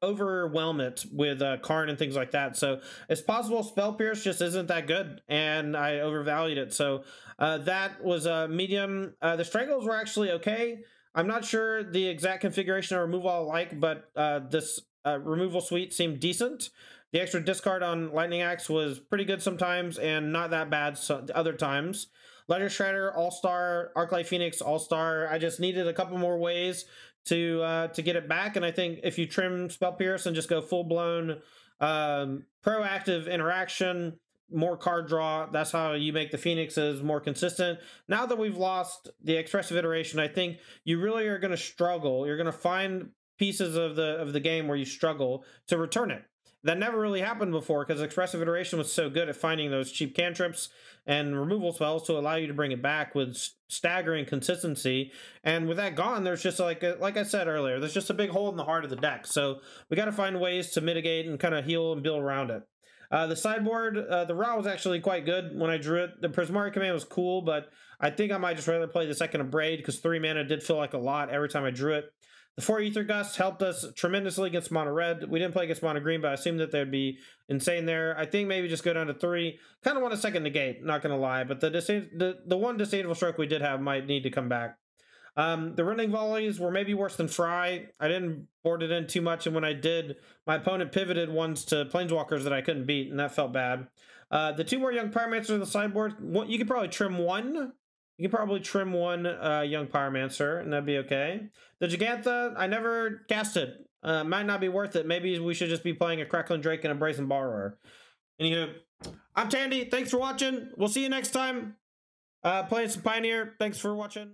overwhelm it with Karn and things like that. So it's possible Spell Pierce just isn't that good, and I overvalued it. So that was a medium. The Strangles were actually okay. I'm not sure the exact configuration of removal I like, but this removal suite seemed decent. The extra discard on Lightning Axe was pretty good sometimes and not that bad other times. Ledger Shredder, All-Star, Arclight Phoenix, All-Star. I just needed a couple more ways to get it back, and I think if you trim Spell Pierce and just go full-blown proactive interaction, more card draw, that's how you make the Phoenixes more consistent. Now that we've lost the Expressive Iteration, I think you really are going to struggle. You're going to find pieces of the game where you struggle to return it. That never really happened before because Expressive Iteration was so good at finding those cheap cantrips and removal spells to allow you to bring it back with staggering consistency. And with that gone, there's just like I said earlier, there's just a big hole in the heart of the deck. So we got to find ways to mitigate and kind of heal and build around it. The sideboard, the Ra was actually quite good when I drew it. The Prismari Command was cool, but I think I might just rather play the second Abrade because 3 mana did feel like a lot every time I drew it. The 4 Aether Gust helped us tremendously against mono red. We didn't play against mono green, but I assumed that they'd be insane there. I think maybe just go down to 3. Kind of want a second negate, not going to lie, but the one disdainful stroke we did have might need to come back. The Rending Volleys were maybe worse than Fry. I didn't board it in too much, and when I did, my opponent pivoted ones to Planeswalkers that I couldn't beat, and that felt bad. The 2 more Young Pyromancer on the sideboard, you could probably trim 1. You can probably trim 1 Young Pyromancer, and that'd be okay. The Jegantha, I never casted. Might not be worth it. Maybe we should just be playing a Crackling Drake and a Brazen Borrower. Anywho, I'm Tandy. Thanks for watching. We'll see you next time. Playing some Pioneer. Thanks for watching.